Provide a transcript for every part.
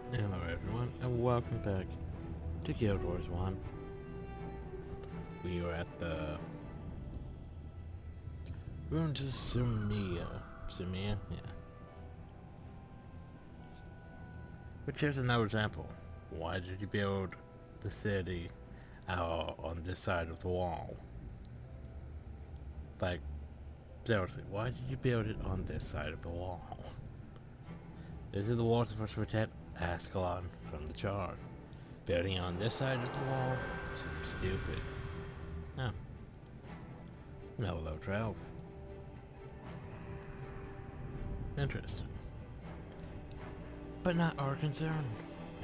Hello everyone, and welcome back to Guild Wars 1. We are at the ruins of Sumia. Sumia? Yeah. Which here's another example. Why did you build the city out on this side of the wall? Like, seriously, why did you build it on this side of the wall? Is it the wall supposed to protect Ascalon from the charge? Building it on this side of the wall seems stupid. No. No low 12. Interesting. But not our concern,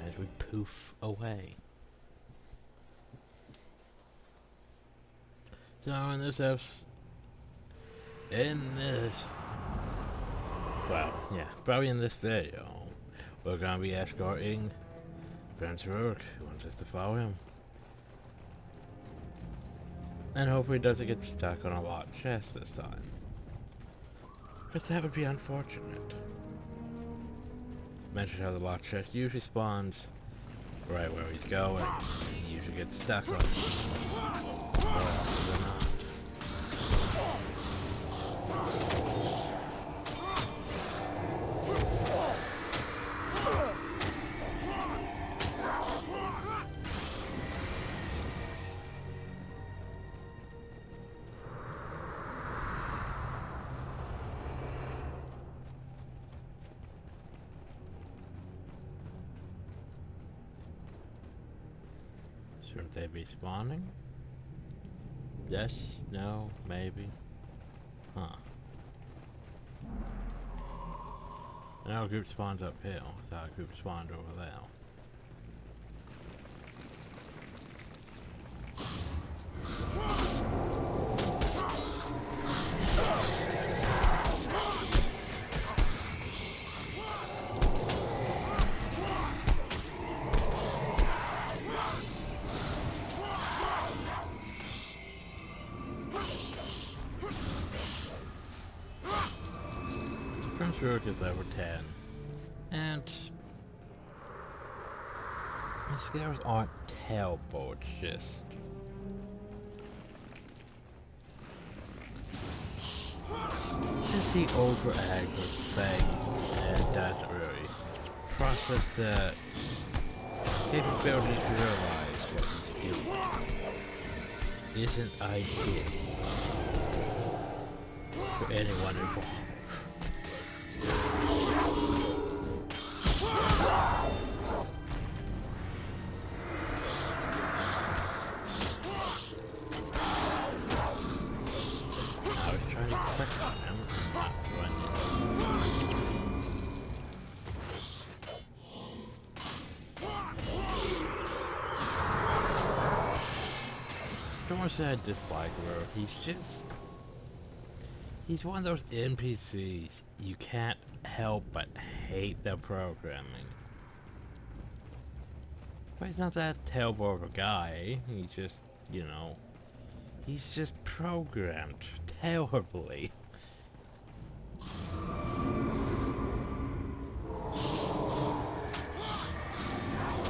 as we poof away. So probably in this video, we're gonna be escorting Prince Rourke, who wants us to follow him. And hopefully doesn't get stuck on a locked chest this time. Because that would be unfortunate. Mentioned how the locked chest usually spawns right where he's going. He usually gets stuck on it. More often than not. Shouldn't they be spawning? Yes, no, maybe. Huh. Now a group spawns uphill. I thought a group spawned over there. Prince Rourke is level 10, and his skills aren't terrible, it's just the over-aggro phase, and doesn't really process the capability to realize what he's doing isn't ideal for anyone involved. Don't want to say I dislike Rourke, he's one of those NPCs you can't help but hate their programming. But he's not that terrible of a guy, he's just, he's just programmed terribly.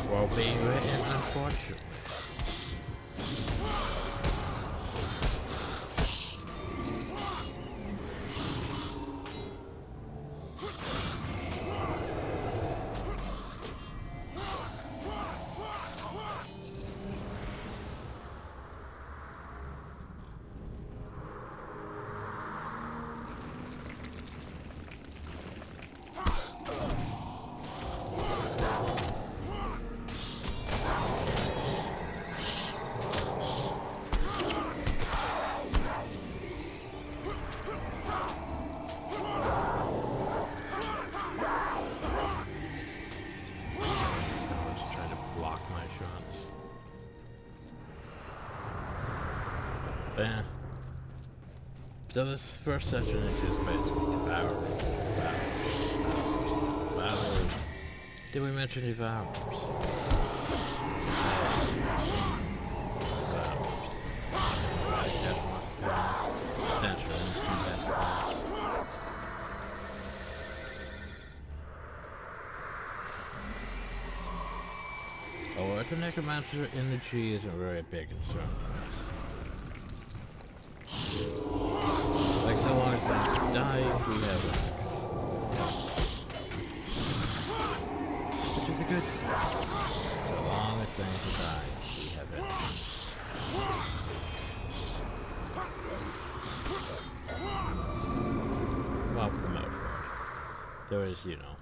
While being written, unfortunately. Yeah. So this first session is just basically devour. Did we mention devours? the necromancer energy isn't really a big concern for us. Like, so long as they die, we have it. Which is a good thing. So long as things are dying, we have it. Well, for the most part. There is, you know,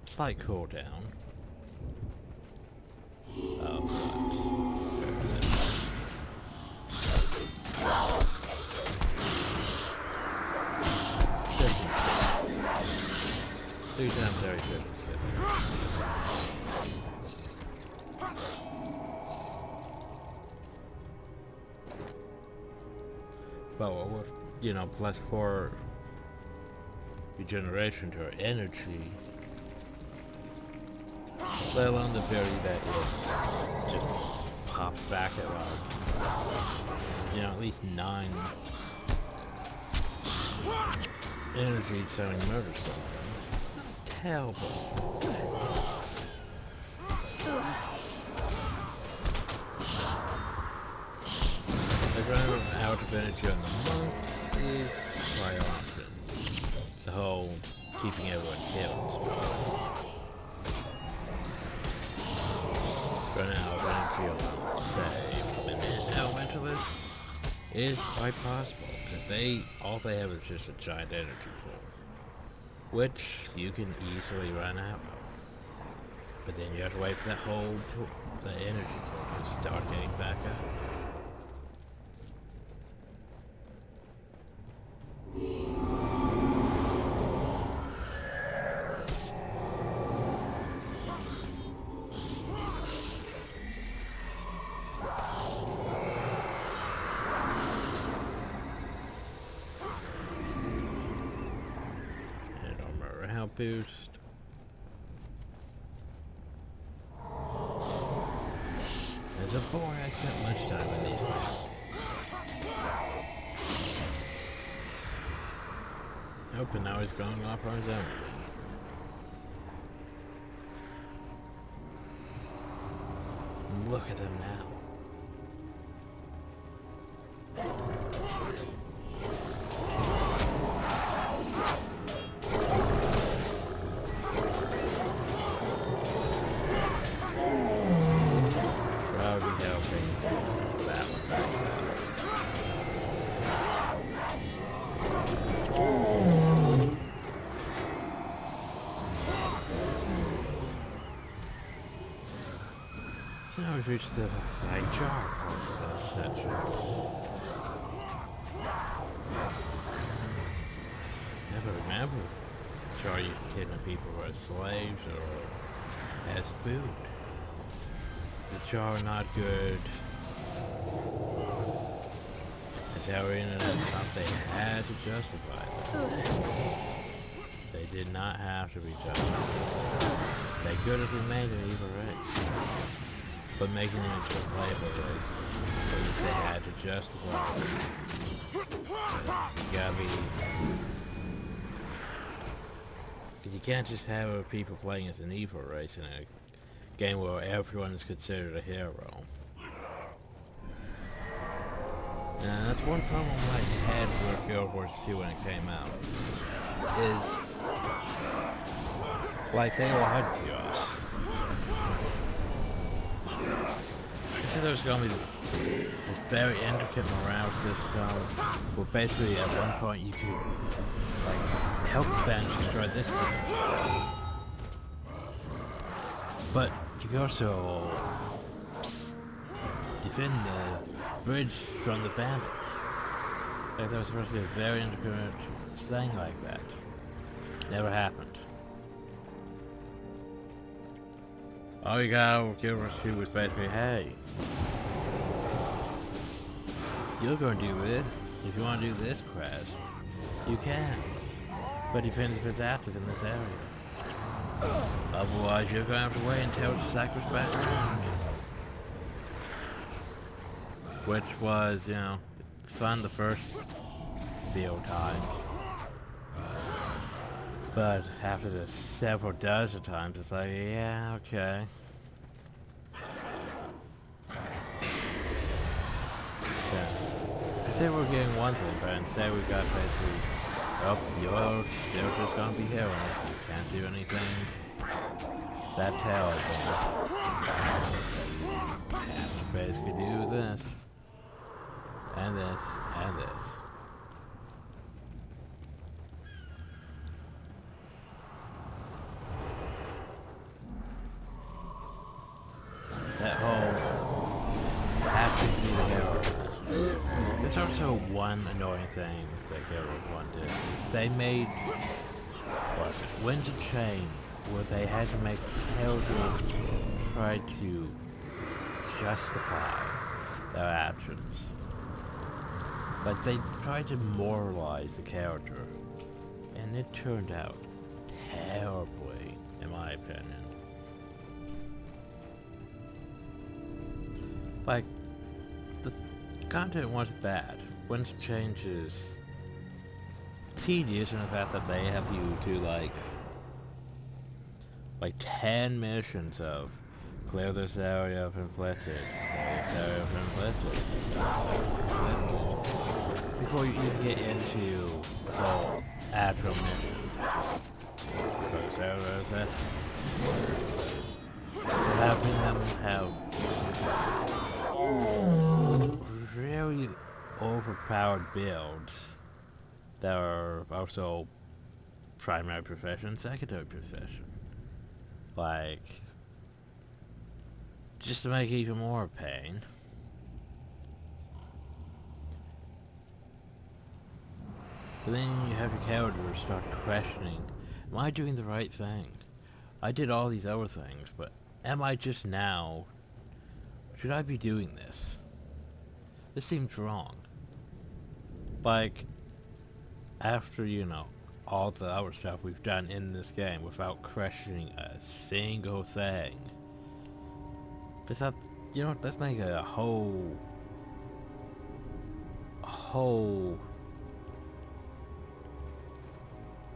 slight cooldown. Three times every 50 seconds. But with, you know, plus 4 regeneration to our energy, let alone the ability that it just pops back at like, you know, at least 9 energy sending murder something. Terrible. Like running out of energy on the monks is quite often. The whole keeping everyone killed. Running out of energy on, say, elementalists is quite possible, because all they have is just a giant energy pool, which you can easily run out of. But then you have to wait for that whole pool, the energy pool to start getting back up. Boost. As a boy, I spent much time in these things. Nope, and now he's going off on his own. Look at them now. So now we've reached the light jar part of this section. Never remember jar used to kidnap people as slaves or as food. The jar not good. At ArenaNet thought they had to justify them. They did not have to be justified. They could have remained an evil race. But making it into a playable race, at least they had to justify it. You gotta be... Because you can't just have people playing as an evil race in a game where everyone is considered a hero. And that's one problem I had with Guild Wars 2 when it came out. Is... like, they lied to us. They said there was going to be this very intricate morale system where basically at one point you could like help the band destroy this place. But you could also defend the bridge from the bandits. Like there was supposed to be a very intricate thing like that. Never happened. All you gotta give us to was basically, hey, you're gonna do it. If you wanna do this quest, you can. But it depends if it's active in this area. Otherwise, you're gonna have to wait until it cycles back around. Which was, you know, fun the first few times. But after the several dozen times, it's like, yeah, okay. Say we're getting one thing, but instead we got basically, oh, your character's gonna be heroes. You can't do anything that terrible. You have to basically do this, and this, and this. That whole have to be the hero. There's also one annoying thing that Guild Wars 1 did. They made Winds of Change, where they had to make the character try to justify their actions. Like they tried to moralize the character, and it turned out terribly, in my opinion. Like, the content wasn't bad. Winds of Change is tedious in the fact that they have you do like 10 missions of clear this area of inflicted, clear this area of inflicted, before you even get into the actual missions. Clear this area of inflicted. Having them have really overpowered builds that are also primary profession, secondary profession. Like, just to make it even more pain. But then you have your character start questioning, am I doing the right thing? I did all these other things, but am I just now? Should I be doing this? This seems wrong. Like, after, you know, all the other stuff we've done in this game without questioning a single thing. I thought, you know, let's make a whole I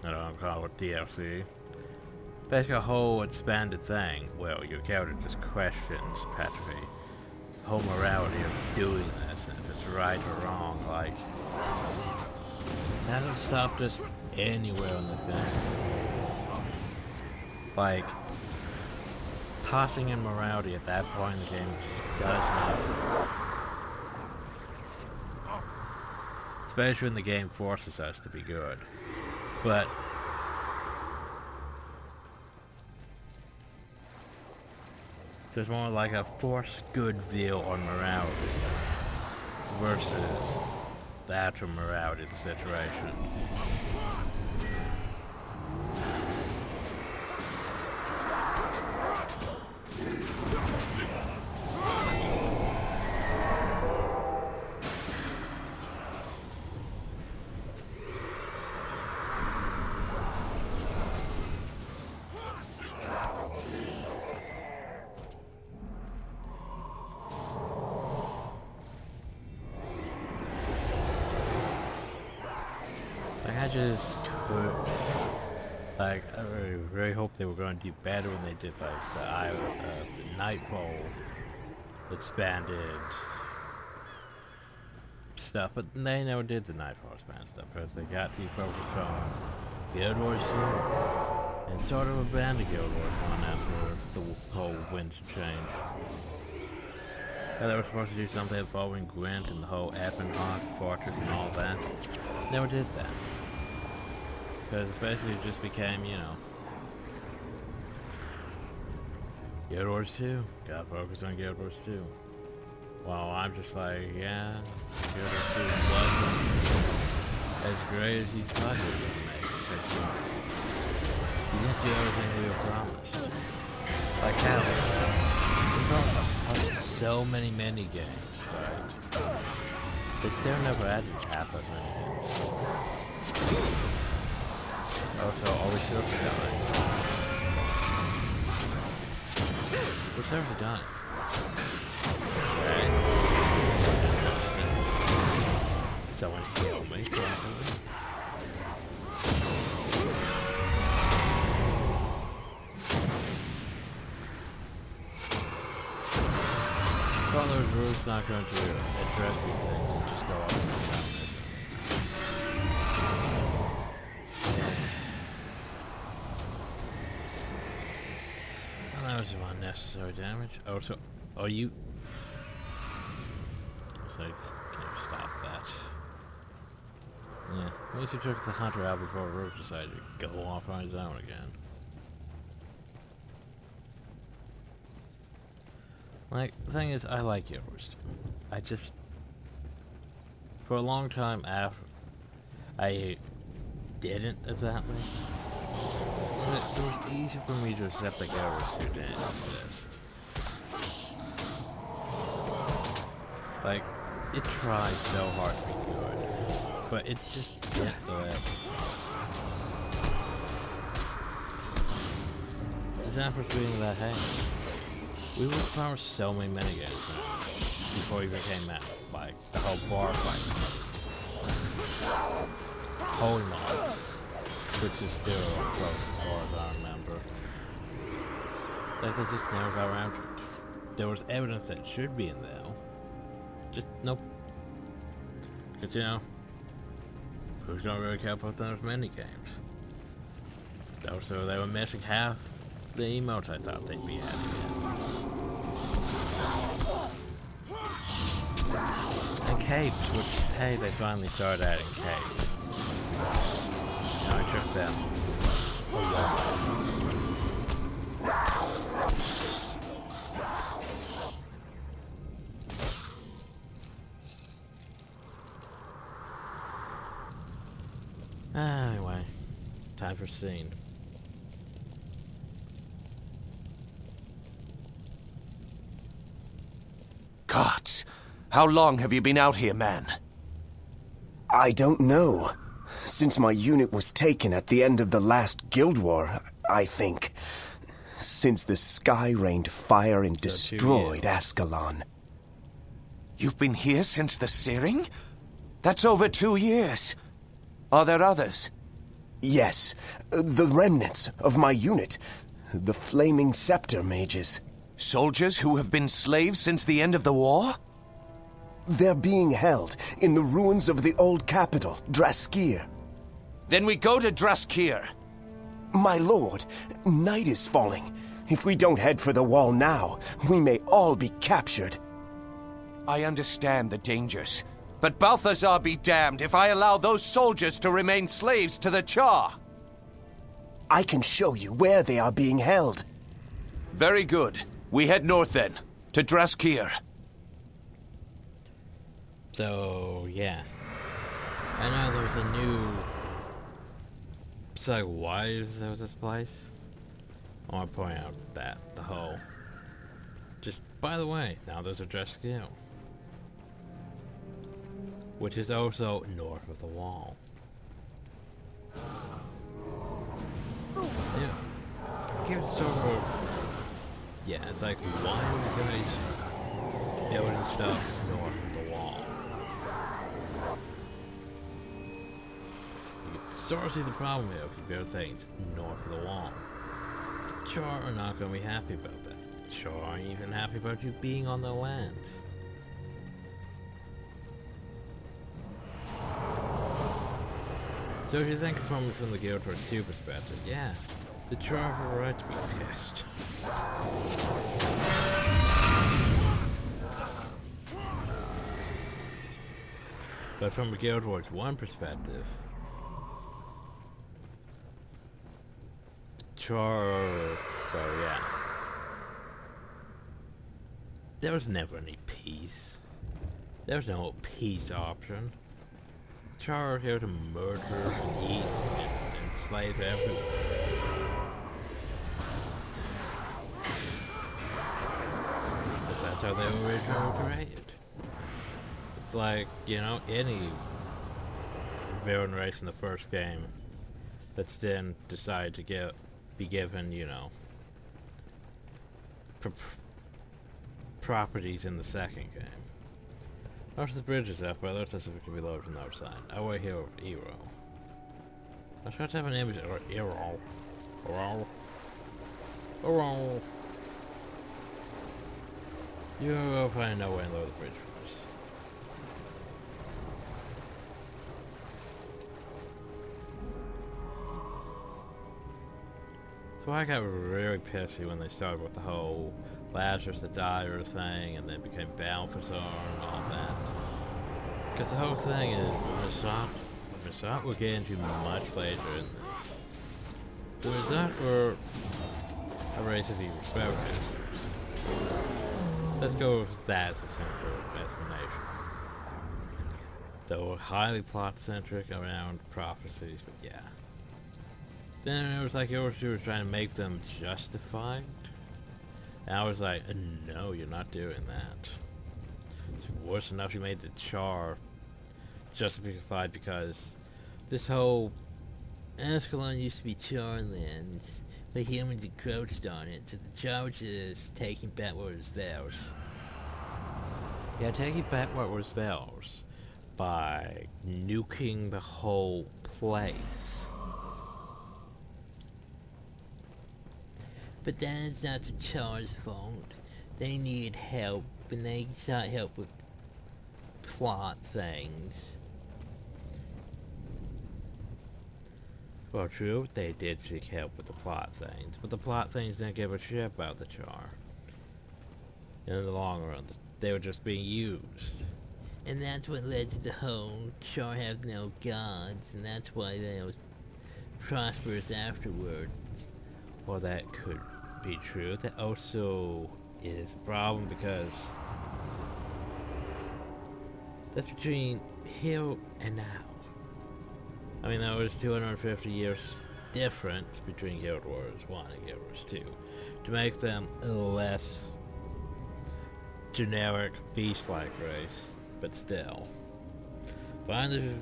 don't know, call it DLC. Basically a whole expanded thing where your character just questions practically the whole morality of doing this, and if it's right or wrong. Like, that hasn't stopped us anywhere in this game. Like, tossing in morality at that point in the game just does not work. Especially when the game forces us to be good. But there's more like a forced good view on morality versus the actual morality of the situation. I really hope they were going to do better when they did like the Nightfall expanded stuff, but they never did the Nightfall expanded stuff because they got too focused on Guild Wars 2 and sort of abandoned Guild Wars 1 after the whole Winds of Change. They were supposed to do something involving Gwent and the whole Eppenhawk Fortress and all that. Never did that. Because basically it just became, you know, Guild Wars 2. Gotta focus on Guild Wars 2. Well, I'm just like, yeah, Guild Wars 2 wasn't as great as you thought it was going to make. Because you didn't do everything we were promised. Like how? So many games, right? They still never added half as many games. Also, always server dying. What's server dying? Okay. Someone heal me, probably. Well, those rules not going to address these things and just go up and down, is it? Well, that was some unnecessary damage. Oh, so... Oh, you... So, can you stop that? Yeah, at least you took the hunter out before Rook decided to go off on his own again. Like, the thing is, I like yours. I just... For a long time after... I didn't exactly. It was easy for me to accept that Gyros didn't exist. Like, it tries so hard to be good, but it just didn't do it. Examples being that, hey, we would farm so many minigames now before we became mad. Like, the whole bar fight. Holy moly. Which is still close as far as I remember. Like, they just never got around to it. There was evidence that it should be in there. Just, nope. Because, you know, who's gonna really care about those minigames? Also, they were missing half the emotes I thought they'd be adding in. And capes, which, hey, they finally started adding capes. Now I took them a while. Anyway, time for scene. Gods, how long have you been out here, man? I don't know. Since my unit was taken at the end of the last Guild War, I think. Since the sky rained fire and destroyed Ascalon. You've been here since the searing? That's over 2 years. Are there others? Yes, the remnants of my unit. The Flaming Scepter mages. Soldiers who have been slaves since the end of the war? They're being held in the ruins of the old capital, Draskir. Then we go to Draskir. My lord, night is falling. If we don't head for the wall now, we may all be captured. I understand the dangers, but Balthazar be damned if I allow those soldiers to remain slaves to the Char. I can show you where they are being held. Very good. We head north then, to Draskir. So, yeah. I know there's a new... It's like, why is there this place? I want to point out that, the whole... Just, by the way, now there's a Draskir. Which is also north of the wall. Yeah. Gives sort of... Yeah, it's like, why are you guys building stuff north of the wall? You can sort of see the problem here if you build things north of the wall. The Char are not going to be happy about that. The Char aren't even happy about you being on their land. So if you think from the Guild Wars 2 perspective, yeah, the Char have a right to be pissed. But from a Guild Wars 1 perspective, Char, well, yeah, there was never any peace. There was no peace option. Char are here to murder and eat and enslave everyone. But that's how they were originally created. It's like, you know, any villain race in the first game that's then decided to be given, you know, properties in the second game. Most of the bridge is up, but let's see if it can be loaded from the other side. I wait here over Eero. I try to have an image or Eero. Eero. Eero. You will probably know where to lower the bridge first. So I got really pissy when they started with the whole Lazarus the Dyer thing and then became Balthazar and all that. Because the whole thing is, Missat will get into much later in this. The Missat were a race of evil spellcasters. Let's go with that as a simple explanation. They were highly plot-centric around prophecies, but yeah. Then it was like yours, you were trying to make them justified. And I was like, no, you're not doing that. It's worse enough you made the char justified because this whole Ascalon used to be Charlands, but humans encroached on it, so the char was just taking back what was theirs. Yeah, taking back what was theirs by nuking the whole place. But that's not the Char's fault. They needed help, and they sought help with plot things. Well, true, they did seek help with the plot things, but the plot things didn't give a shit about the Char. In the long run, they were just being used. And that's what led to the whole Char have no gods, and that's why they were prosperous afterwards. Well, that could be true. That also is a problem because that's between here and now. I mean, there was 250 years difference between Guild Wars 1 and Guild Wars 2 to make them a less generic beast-like race, but still. Finally,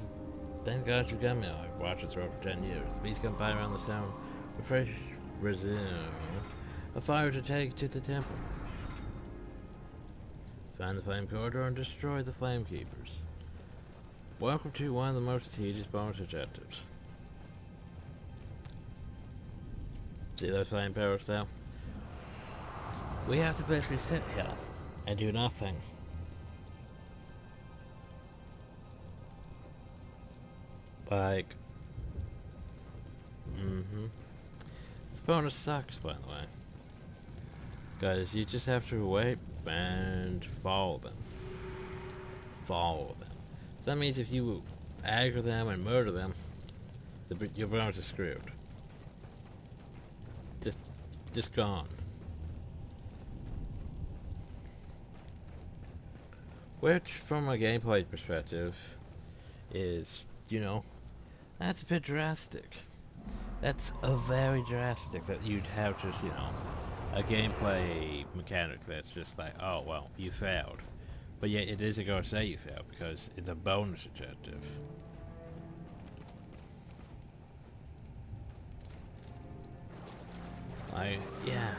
thank God you got me. I've watched this road for 10 years. The beast come by around the sound of fresh resume, a fire to take to the temple. Find the flame corridor and destroy the flame keepers. Welcome to one of the most tedious bonus objectives. See those flame powers though? We have to basically sit here and do nothing. Like, this bonus sucks, by the way. Guys, you just have to wait and follow them. Follow them. That means if you aggro them and murder them, your bonus is screwed. Just gone. Which, from a gameplay perspective, is, you know, that's a bit drastic. That's a very drastic that you'd have just, you know, a gameplay mechanic that's just like, oh, well, you failed. But yet it isn't going to say you failed because it's a bonus objective. Yeah.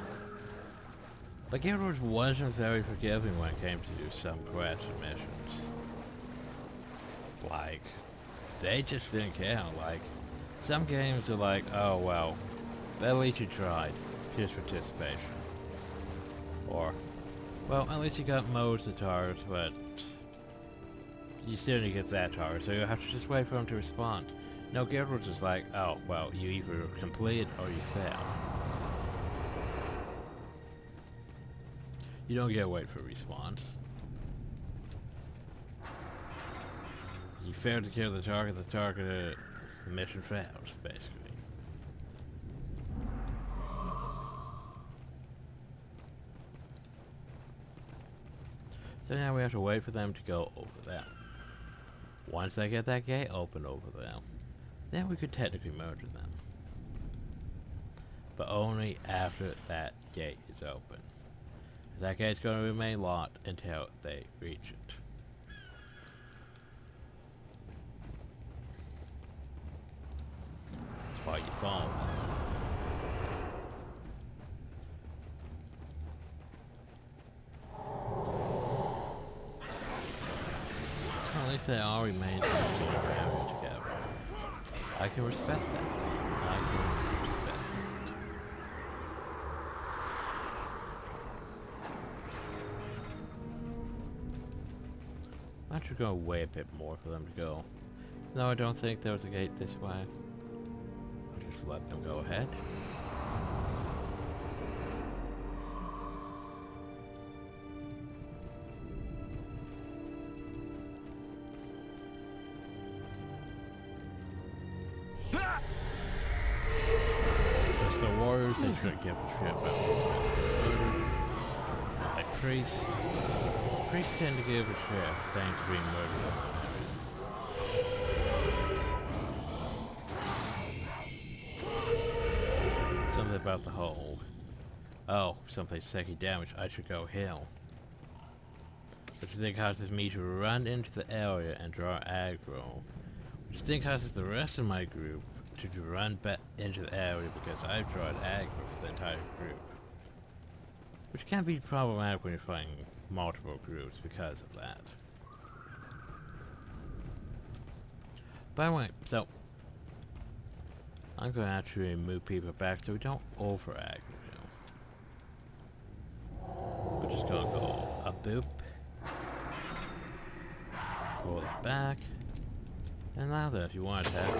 Like, Guild Wars wasn't very forgiving when it came to some quests and missions. Like, they just didn't care. Like, some games are like, oh, well, at least you tried. Here's participation. Or, well, at least you got most of the targets, but you still didn't get that target, so you have to just wait for them to respond. No, Guild Wars is like, oh, well, you either complete or you fail. You don't get to wait for a response. You fail to kill the target, the mission fails, basically. So now we have to wait for them to go over there. Once they get that gate open over there, then we could technically murder them. But only after that gate is open. That gate's going to remain locked until they reach it. That's why you follow them. Well, at least they all remain in the same area together. I can respect that. I can respect that. I should go away a bit more for them to go. No, I don't think there was a gate this way. I'll just let them go ahead. There's the warriors, they shouldn't give a shit about what's murdered. Like priests. Priests tend to give a shit as things being murdered. Something about the hole. Oh, someplace taking damage. I should go heal. Which then causes me to run into the area and draw aggro. Which then causes the rest of my group to run back into the area because I've drawn aggro for the entire group. Which can be problematic when you're fighting multiple groups because of that. By the way, so I'm going to actually move people back so we don't over aggro. We're just going to go a boop, pull it back, and now that if you want to attack,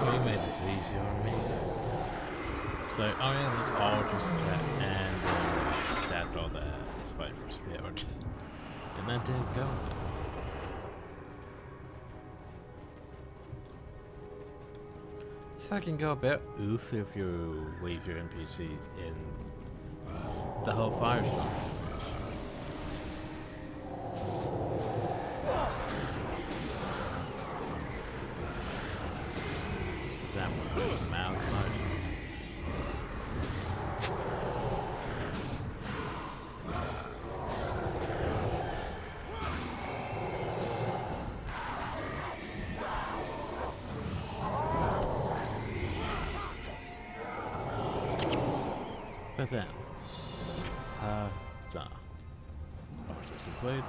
we made this easier on me. So, oh yeah, let's all just attack, and then stabbed all that spiteful spirit. And that didn't go then. If I can go a bit oof if you leave your NPCs in the whole firestorm. Is that one mouse much? But then, done. Ours is complete.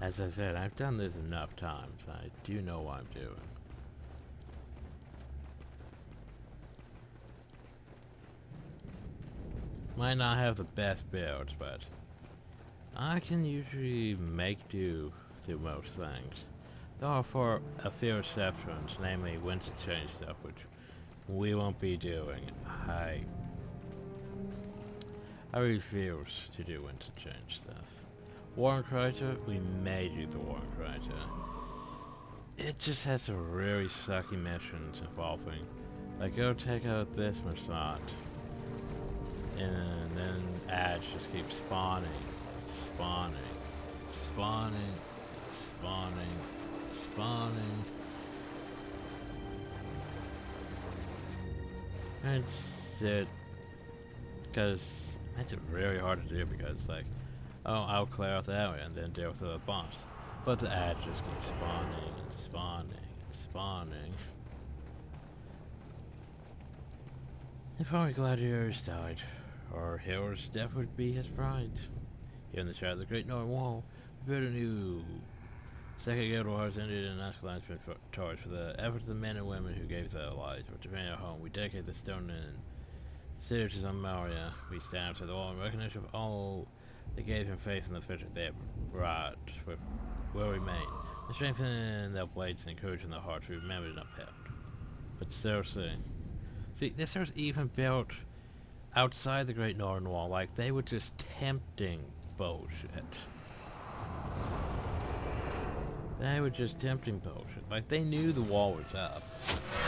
As I said, I've done this enough times. I do know what I'm doing. Might not have the best builds, but I can usually make do most things. There are for a few exceptions, namely Winston change stuff, which we won't be doing. I refuse to do Winston change stuff. Warren Kreiter, we may do the Warren Kreiter. It just has some really sucky missions involving, like, go take out this Massat, and then ads just keep spawning, spawning, spawning, spawning, spawning. And it, because it makes it really hard to do because, like, oh, I'll clear out the area and then deal with the boss. But the ads just keep spawning and spawning and spawning. If only Gladiators died, our hero's death would be his pride. Here in the shadow of the Great Northern Wall, we built a new Second Guild Wars ended in Ascalon's torch for the efforts of the men and women who gave their lives for defending our home. We dedicate the stone and citizens of Maria. We stand up to the wall in recognition of all they gave him faith in the future they have brought will remain. And strengthen their blades and encouraging their hearts to remember and upheld. But seriously. See, this was even built outside the Great Northern Wall, like they were just tempting bullshit. They were just tempting bullshit. Like they knew the wall was up.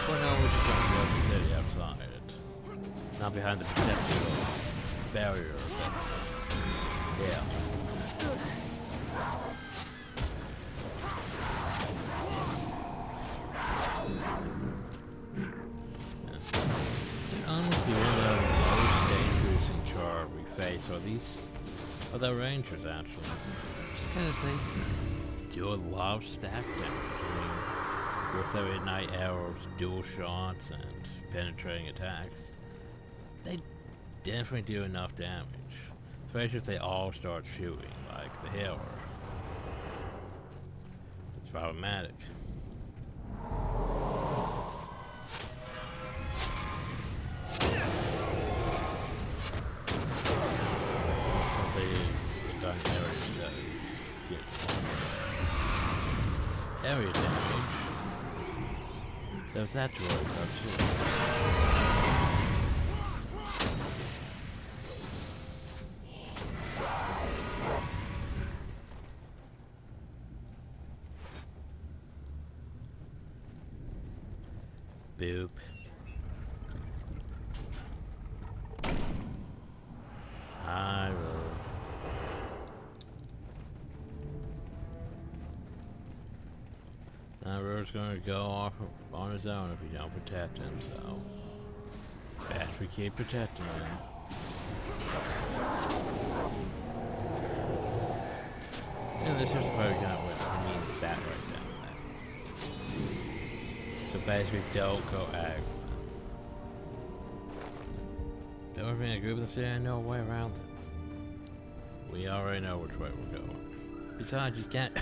But no, we're just going to build the city outside it. Not behind the protective barrier that's yeah. Honestly, one of the most dangerous in Char we face are the Rangers, actually. because they do a lot of stack damage. I mean, with their ignite arrows, dual shots, and penetrating attacks, they definitely do enough damage. Especially if they all start shooting, like the healer. It's problematic. Since the gun area does get area damage, there's that to worry about too. Boop. High road. That road's gonna go off on his own if you don't protect him, so best we keep protecting him. And this is probably gonna what means that right down there. So basically don't go aggro. Don't ever in a group that's saying no way around it. We already know which way we're going. Besides, you can't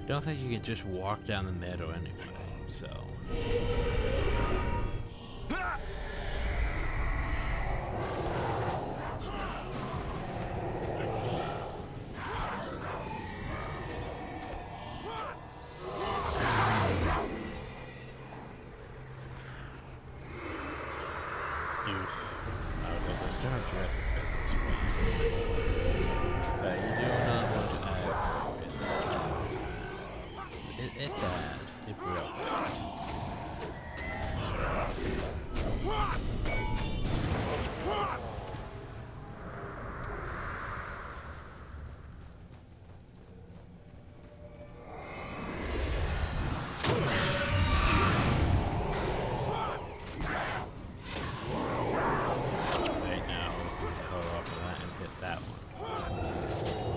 don't think you can just walk down the meadow anyway, so it's bad. It's real bad. Right now, hold up on that and hit that one.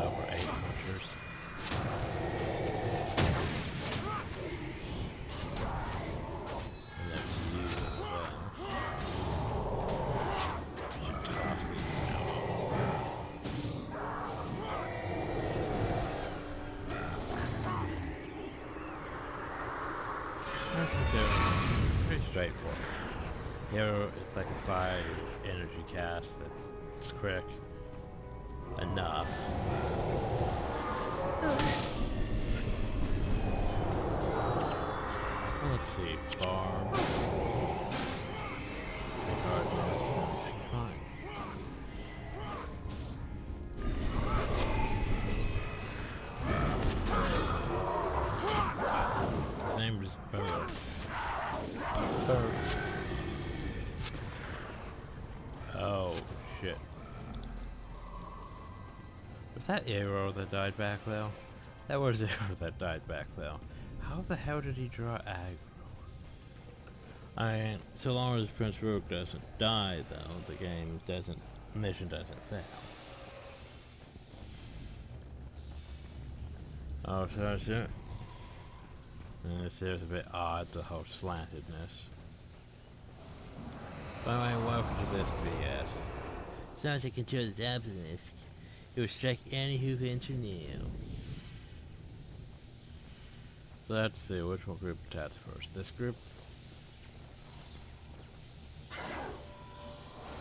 Over 8 pushers. Pretty straightforward. Hero is like a 5 energy cast that's quick enough. Well, let's see, bar. Fine. His name is Bird. Oh shit. Was that arrow that died back though? That was arrow that died back though. How the hell did he draw aggro? I mean, so long as Prince Rook doesn't die though, the mission doesn't fail. Oh, so that's it. And this is a bit odd, the whole slantedness. By the way, welcome to this BS. Sounds like control this obelisk. It will strike any who venture near. So let's see, which one group attacks first? This group?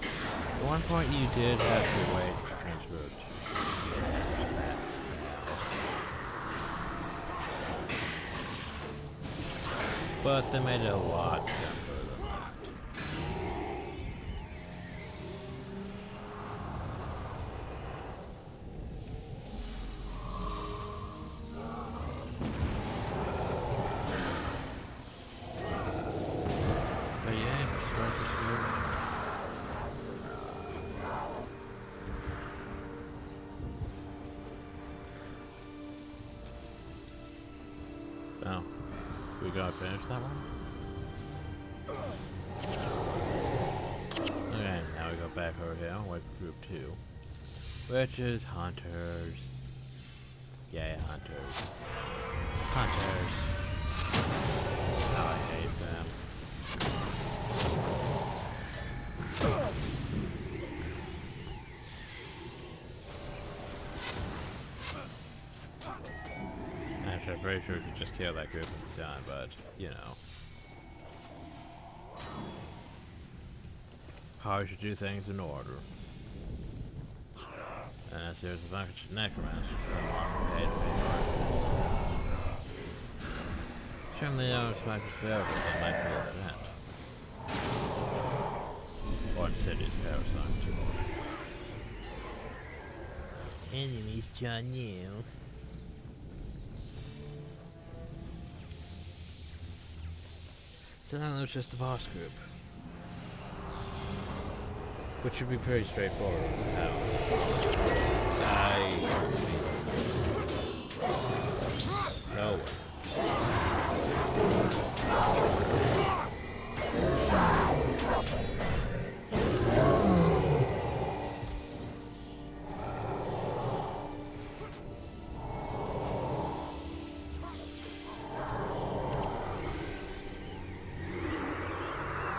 At one point you did have to wait for Prince Rook. But they made it a lot simpler than that. But yeah, Sprite is good. Oh. We gotta finish that one? Okay, now we go back over here, wait for group 2. Which is Hunters. Yeah, hunters. Hunters. Oh, I hate them. Actually, I'm pretty sure we could just kill that group at the time, but, you know. How we should do things in order. And there's a bunch of necromancers come on paid Surely no smack is fair, but that might be a threat. Or city's power song too. Enemies John you. So now there's just the boss group. Which should be pretty straightforward. No.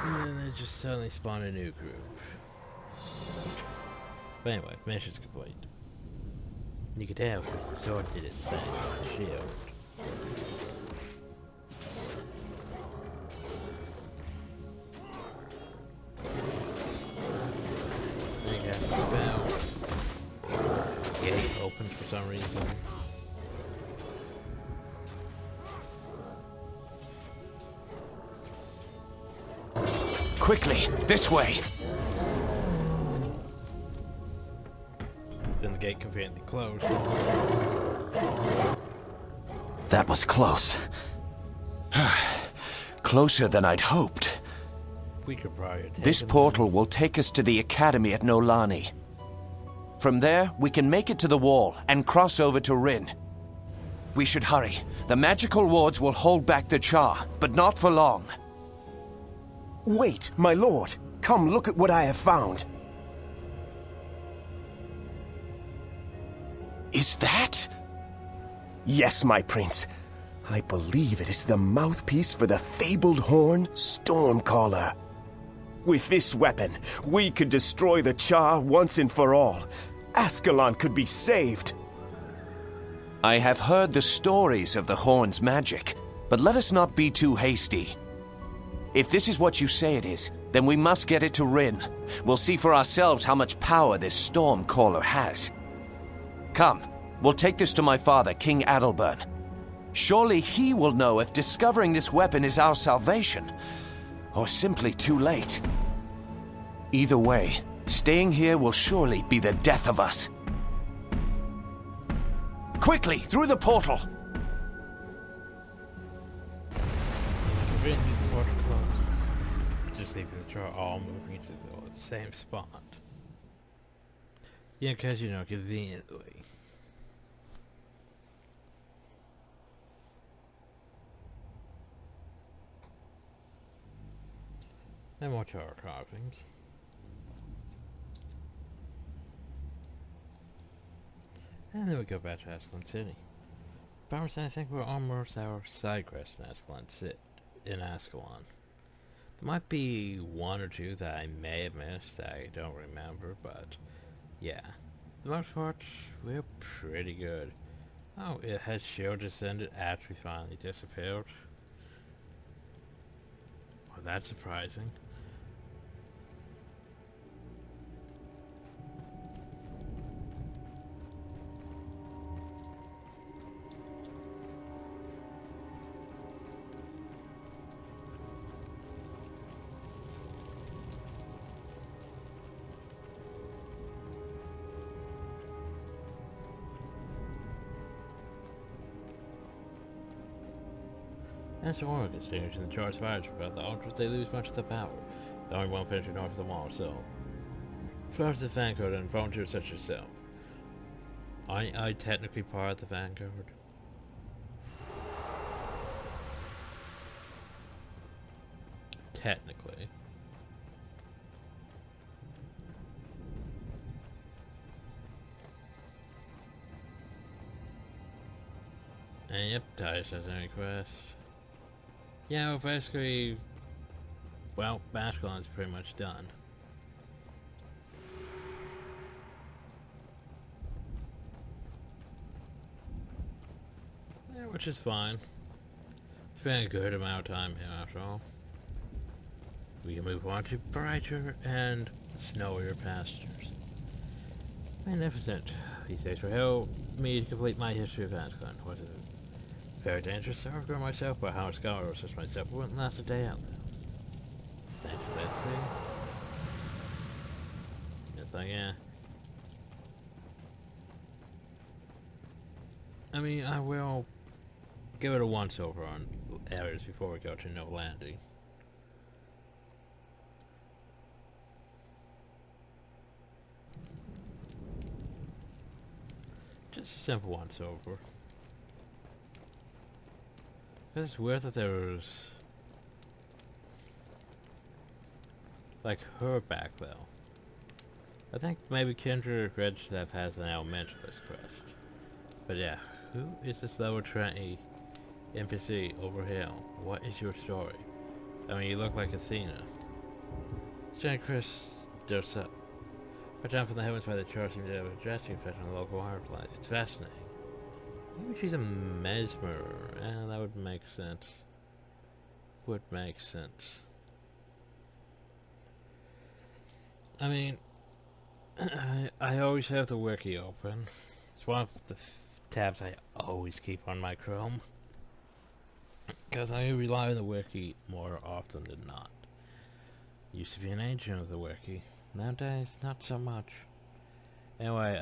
And then they just suddenly spawn a new group. But anyway, mission's complete. You could tell because the sword did its thing on the shield. Then you cast the spell. Gate opens for some reason. Quickly, this way! Then the gate conveniently closed. That was close. Closer than I'd hoped. We could probably This portal will take us to the academy at Nolani. From there, we can make it to the wall and cross over to Rin. We should hurry. The magical wards will hold back the Char, but not for long. Wait, my lord. Come look at what I have found. Is that? Yes, my prince. I believe it is the mouthpiece for the fabled horn, Stormcaller. With this weapon, we could destroy the Char once and for all. Ascalon could be saved. I have heard the stories of the horn's magic, but let us not be too hasty. If this is what you say it is, then we must get it to Rin. We'll see for ourselves how much power this Stormcaller has. Come, we'll take this to my father, King Adalbern. Surely he will know if discovering this weapon is our salvation, or simply too late. Either way, staying here will surely be the death of us. Quickly, through the portal! Conveniently the portal closes. Just leaving the Char all moving to the same spot. Yeah, because, you know, conveniently. And more Char carvings. And then we go back to Ascalon City. Bowers, I think we're almost our side quest in Ascalon. There might be one or two that I may have missed that I don't remember, but yeah. For the most part, we're pretty good. Oh, it has shield descended after we finally disappeared. Well, that's surprising. As the war continues in the Char's fires about the ultras, they lose much of the power. The only one finishing north of the wall, so flowers the Vanguard and volunteers such as yourself. I technically part of the Vanguard. Technically. And yep, Titus has any quest. Yeah, well, basically, well, Basculon's pretty much done. Yeah, which is fine. Spent a good amount of time here after all. We can move on to brighter and snowier pastures. Magnificent. These days will help me to complete my history of Ascalon. Was it very dangerous to overgrow myself, but how scholar such myself wouldn't last a day out there. Thank you, that's me. Yes, I am. I mean, I will give it a once over on areas before we go to no landing. Just a simple once over. It's weird that there was like her back though. I think maybe Kendra Redstaff has an elemental this quest. But yeah, who is this level 20 NPC over here? What is your story? I mean, you look like Athena. Jen Chris does up. But down from the heavens by the chart seems to have a drastic effect on the local fireflies. It's fascinating. Maybe she's a mesmer. That would make sense. Would make sense. I mean, I always have the wiki open. It's one of the tabs I always keep on my Chrome. Because I rely on the wiki more often than not. Used to be an agent of the wiki. Nowadays, not so much. Anyway,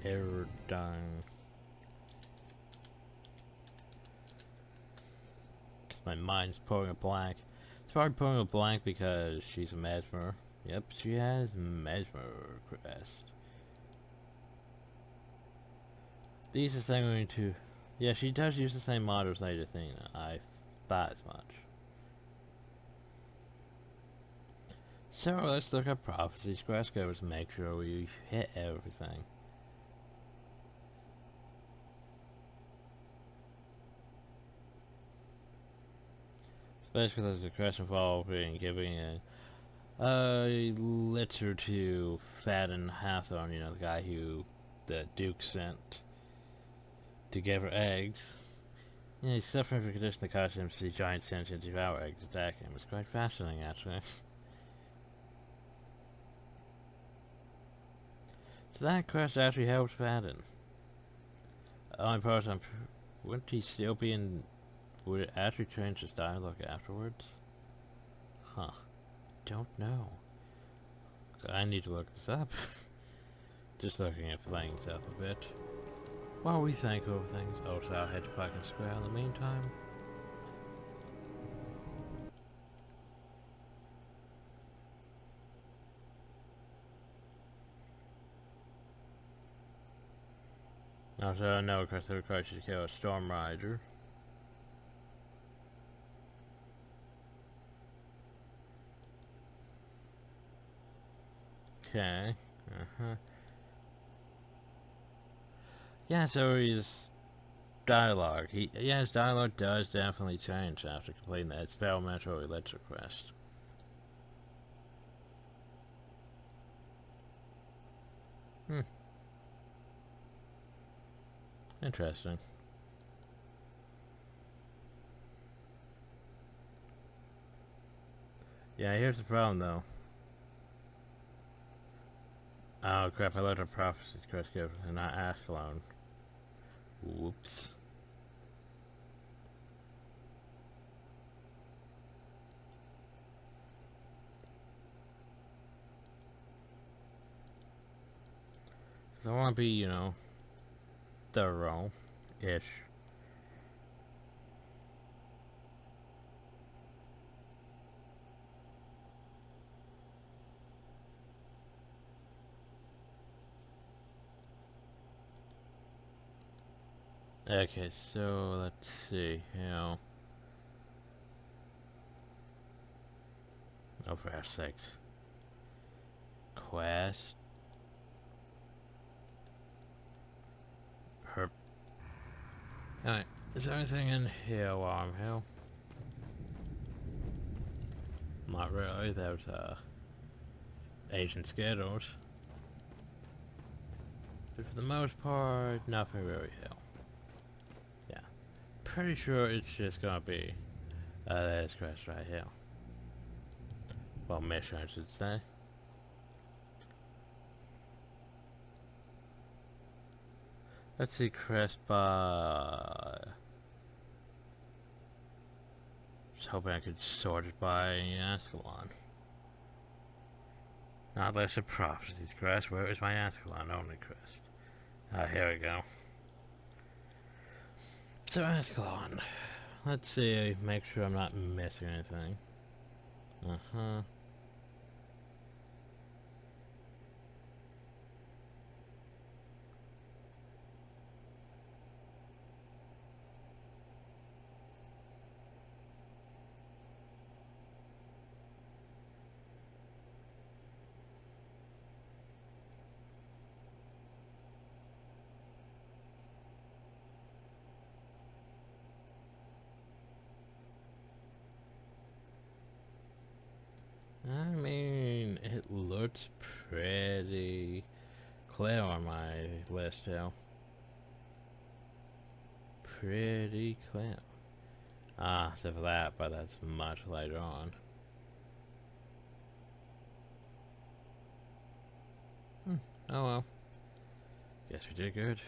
error done. My mind's pulling a blank. It's probably pulling a blank because she's a mesmer. Yep, she has mesmer crest. These the same way too. Yeah, she does use the same mod as Lady Athena. I thought as much. So let's look at Prophecies quest covers and make sure we hit everything. Especially the quest involving giving a litter to Fadden Hathorn, you know, the guy who the Duke sent to give her eggs. Yeah, he's suffering from a condition that causes him to see giant sentient devour eggs attacking him. It's quite fascinating, actually. So that quest actually helps Fadden. Only person, wouldn't he still be in... Would it actually change his dialogue afterwards? Huh. Don't know. I need to look this up. Just looking at things up a bit. While we think over things, also I'll head to Park and Square in the meantime. Also, I know because it requires you to kill a Storm Rider. Okay. Yeah, so his dialogue. His dialogue does definitely change after completing that experimental Elixir quest. Interesting. Yeah, here's the problem though. Oh crap, I let her Prophecies quest go and not Ascalon. Whoops. Cause I want to be, you know, thorough-ish. Okay, so let's see, how... Oh, for our sakes. Quest Alright, is there anything in here while I'm here? Not really, there's ancient schedules. But for the most part, nothing really here. Yeah. Pretty sure it's just gonna be this quest right here. Well, mission I should say. Let's see, quest by... I was hoping I could sort it by Ascalon. Not less a Prophecies quest. Where is my Ascalon only quest? Here we go. So Ascalon. Let's see, make sure I'm not missing anything. Uh-huh. I mean, it looks pretty clear on my list now. Pretty clear. Except for that, but that's much later on. Oh well. Guess we did good.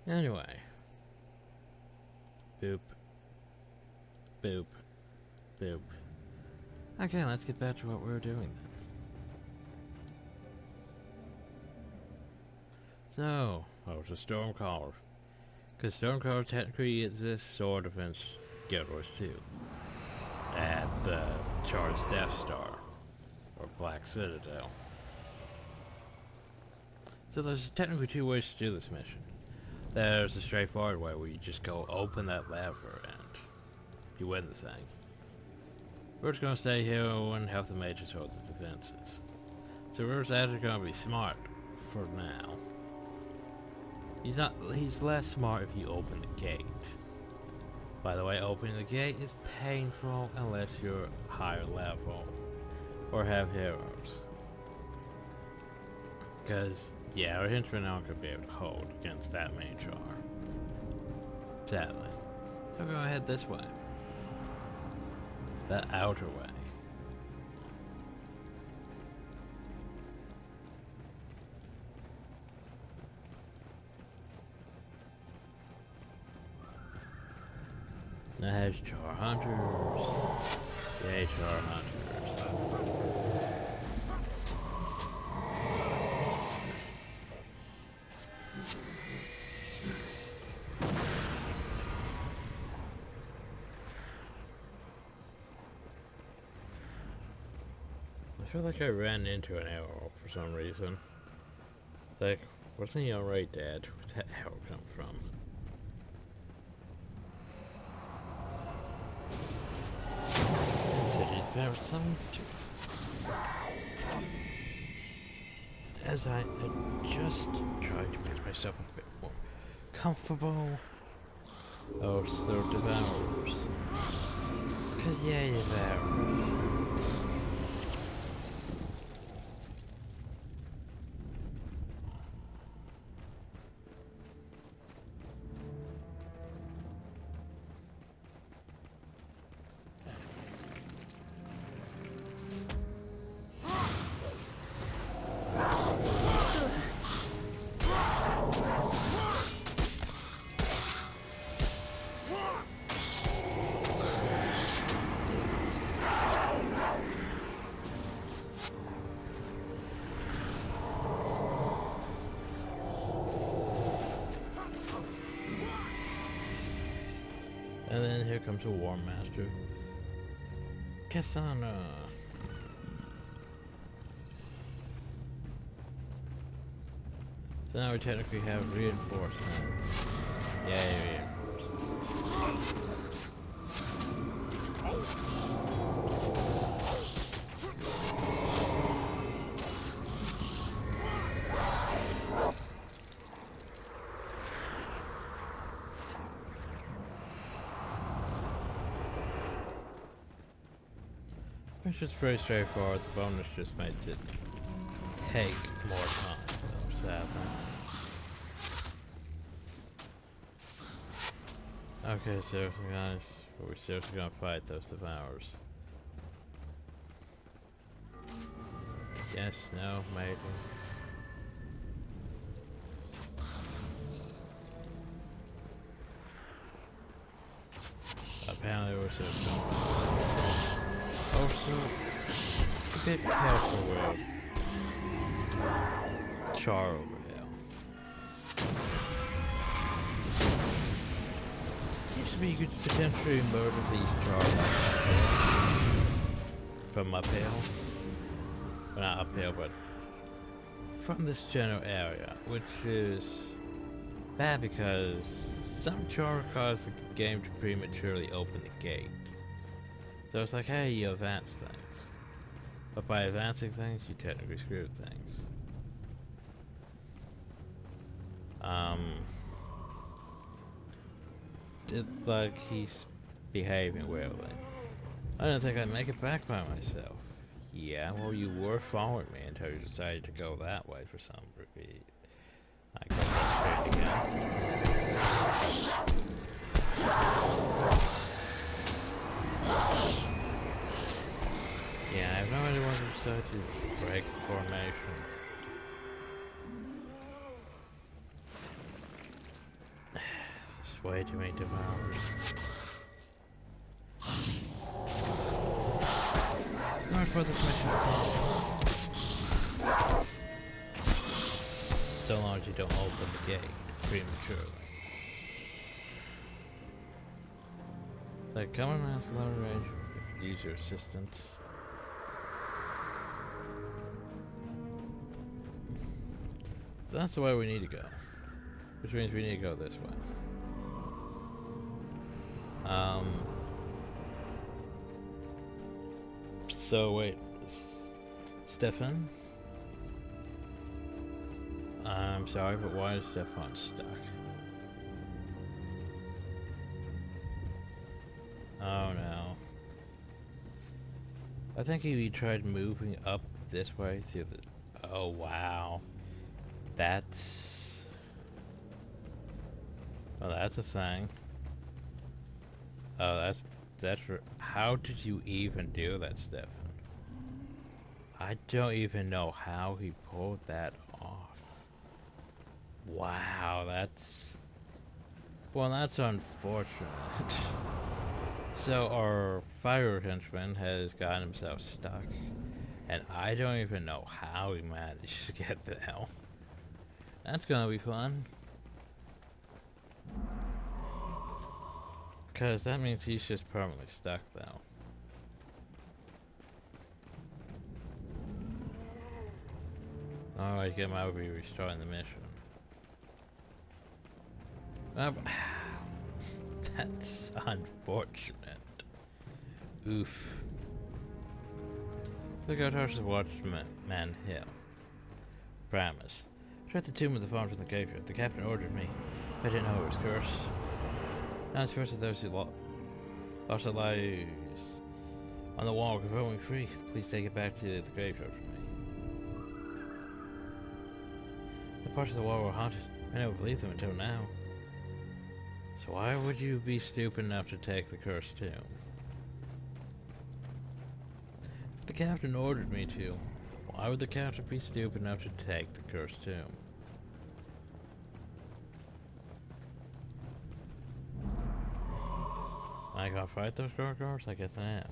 Anyway. Boop. Boop. Boop. Okay, let's get back to what we were doing then. So, what was a Stormcaller? Because Stormcaller technically exists sort of in Guild Wars 2. At the Charged Death Star. Or Black Citadel. So there's technically two ways to do this mission. There's a straightforward way where you just go open that lever and you win the thing. We're just gonna stay here and help the mages hold the defenses. So we're actually gonna be smart for now. He's less smart if you open the gate. By the way, opening the gate is painful unless you're higher level or have heroes. Because, yeah, our henchmen aren't going to be able to hold against that many char. Sadly. So we're going to head this way. The outer way. That has char hunters. Yay, char hunters. I feel like I ran into an arrow for some reason. It's like, what's in your right, Dad? Where'd that arrow come from? There's some as I just tried to make myself a bit more comfortable. Oh, so devourers. Cause yeah, devourers. And then here comes a War Master. Kasana. So now we technically have reinforcement. Yay, reinforcement. Which is pretty straightforward. The bonus just makes it take more time, though, sadly. Okay, seriously guys, are we seriously gonna fight those devours? Yes, no, maybe. Apparently we're seriously gonna. Also, a bit careful with Char over here. Seems to be you could potentially murder these Char from uphill. Well, not uphill, but from this general area, which is bad because some Char cause the game to prematurely open the gate. So it's like, hey, you advance things. But by advancing things, you technically screw things. It's like he's behaving weirdly. I didn't think I'd make it back by myself. Yeah, well, you were following me until you decided to go that way for some reason. I go straight again. Yeah, I have no idea why they decided to break formation. There's way too many devours. Not for this mission problem. So long as you don't open the gate prematurely. It's like, come on, mask, lower range. Use your assistance. So that's the way we need to go. Which means we need to go this way. So wait, Stefan? I'm sorry, but why is Stefan stuck? Oh no. I think he tried moving up this way through the... Oh wow. That's... Well, that's a thing. Oh, that's... How did you even do that, Stefan? I don't even know how he pulled that off. Wow, that's... Well, that's unfortunate. So our fire henchman has gotten himself stuck. And I don't even know how he managed to get there. That's gonna be fun. Cause that means he's just permanently stuck though. Alright, get him out, be restarting the mission. That's unfortunate. Oof. Look out towards the Watchman Hill. Promise. Tried the tomb of the farm from the graveyard. The captain ordered me. I didn't know it was cursed. Now it's first of those who lost their lives on the wall, confirming free. Please take it back to the graveyard for me. The parts of the wall were haunted. I never believed them until now. So why would you be stupid enough to take the cursed tomb? The captain ordered me to. Why would the captain be stupid enough to take the cursed tomb? Am I gonna fight those gargoyles? I guess I am.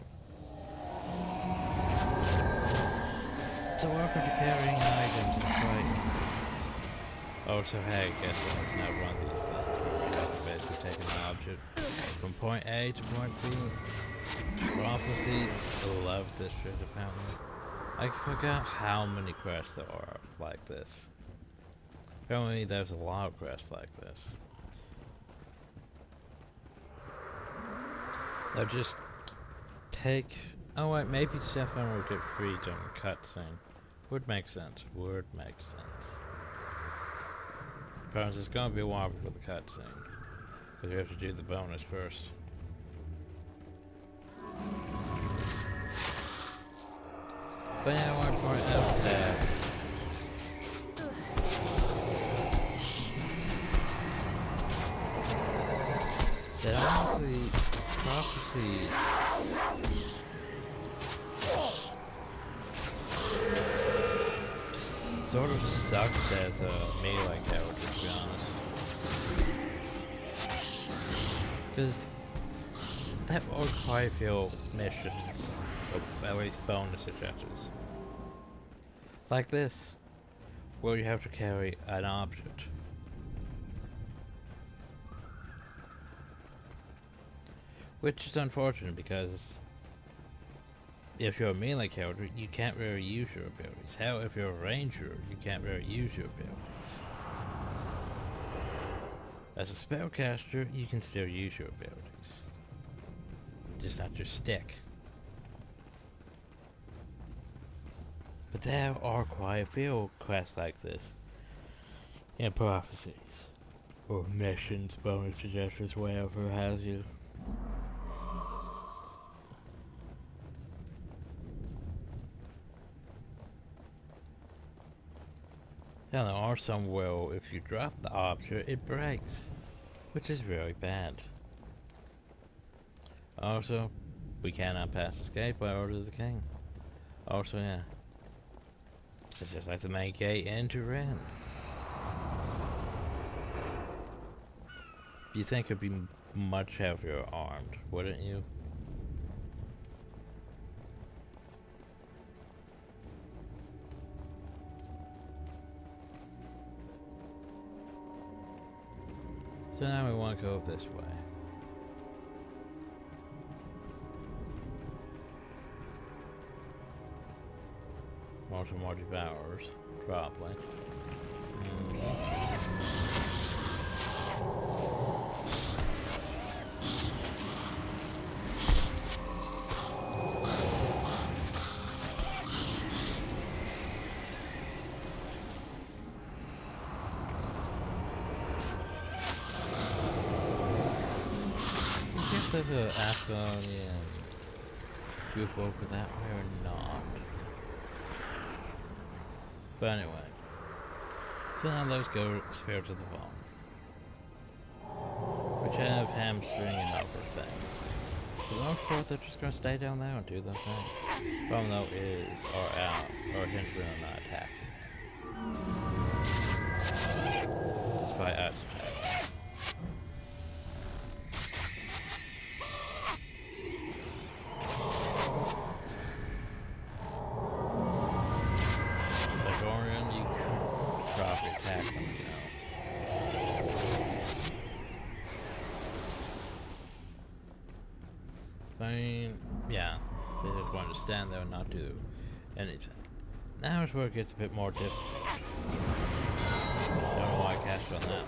So welcome to carrying items and fighting. Oh, so hey, guess what? Let's now run these things. We're basically taking an object. from point A to point B. Prophecies, I love this shit apparently. I forgot how many quests there are like this. Apparently there's a lot of quests like this. They'll just take... Oh wait, maybe Stefan will get free during the cutscene. Would make sense. Would make sense. Perhaps it's gonna be a while before the cutscene. Because you have to do the bonus first. But yeah, I want to point out that honestly, Prophecies sort of sucks as a melee character, to be honest. Because that would quite a few missions, or at least bonus objectives. Like this, where you have to carry an object. Which is unfortunate because if you're a melee character, you can't really use your abilities. However, if you're a ranger, you can't really use your abilities. As a spellcaster, you can still use your abilities. Just not your stick. But there are quite a few quests like this in Prophecies. Or missions, bonus suggestions, whatever has you. Now there are some where if you drop the object, it breaks. Which is really bad. Also, we cannot pass escape by order of the king. Also, yeah. It's just like the main gate into Ren. You think it'd be much heavier armed, wouldn't you? So now we want to go this way. More devours, probably. There's a Ascalonian group over that way or not. But anyway. So now let's go Spirits of the Vault. Which have hamstring and other things. For the most part, they're just gonna stay down there and do their thing. Problem though is our out, or henchmen are not attacking. Despite us attacking. Yeah, they just want to stand there and not do anything. Now is where it gets a bit more difficult. Don't know why I cast on that.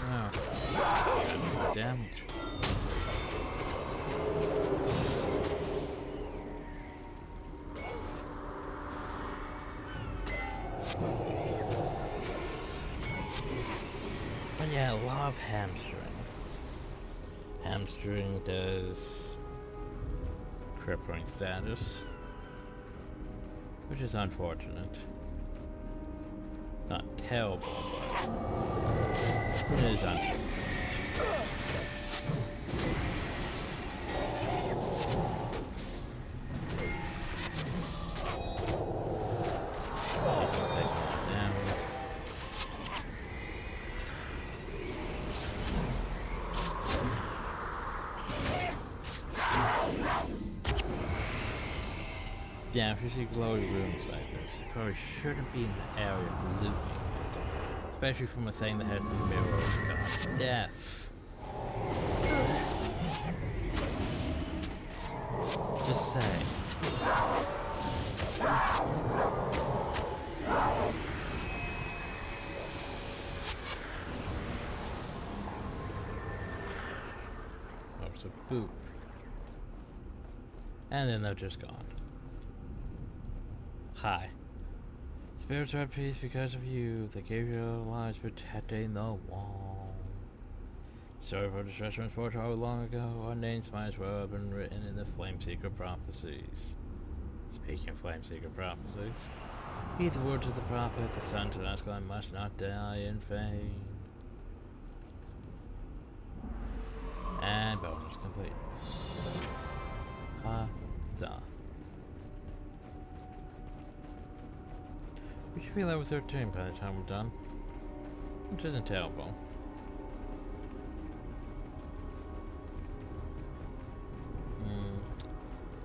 Ah, oh, damage. But yeah, I love hamstring. Hamstring does crippling status, which is unfortunate. It's not terrible, but it is unfortunate. Yeah, if you see glowy rooms like this, you probably shouldn't be in the area looting it. Especially from a thing that has the mirror of God's death. Just say. Oh, so boop. And then they're just gone. Hi. Spirits are at peace because of you. They gave your lives protecting the wall. Sorry for destruction and foretold long ago. Our names might as well have been written in the Flameseeker Prophecies. Speaking of Flameseeker Prophecies, heed the words of the prophet, the sons of Ascalon must not die in vain. And bonus complete. Done. We should be level 13 by the time we're done, which isn't terrible.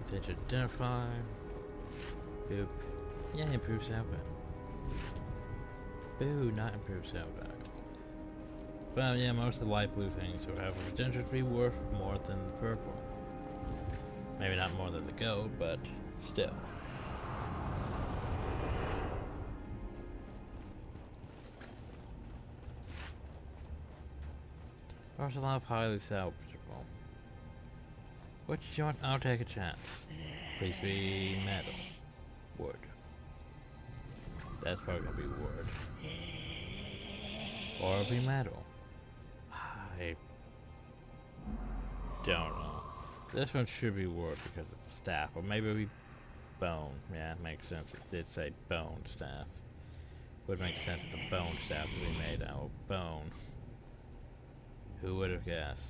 Attention identify. Boop. Yeah, improve sound value. Boo, not improve sound value. Well, yeah, most of the light blue things will have the potential to be worth more than the purple. Maybe not more than the gold, but still. There's a lot of highly salvageable. What do you want? I'll take a chance. Please be metal. Wood. That's probably gonna be wood. Or it'll be metal. I don't know. This one should be wood because it's a staff. Or maybe it'll be bone. Yeah, it makes sense. It did say bone staff. Would make sense that the bone staff would be made out of bone. Who would have guessed?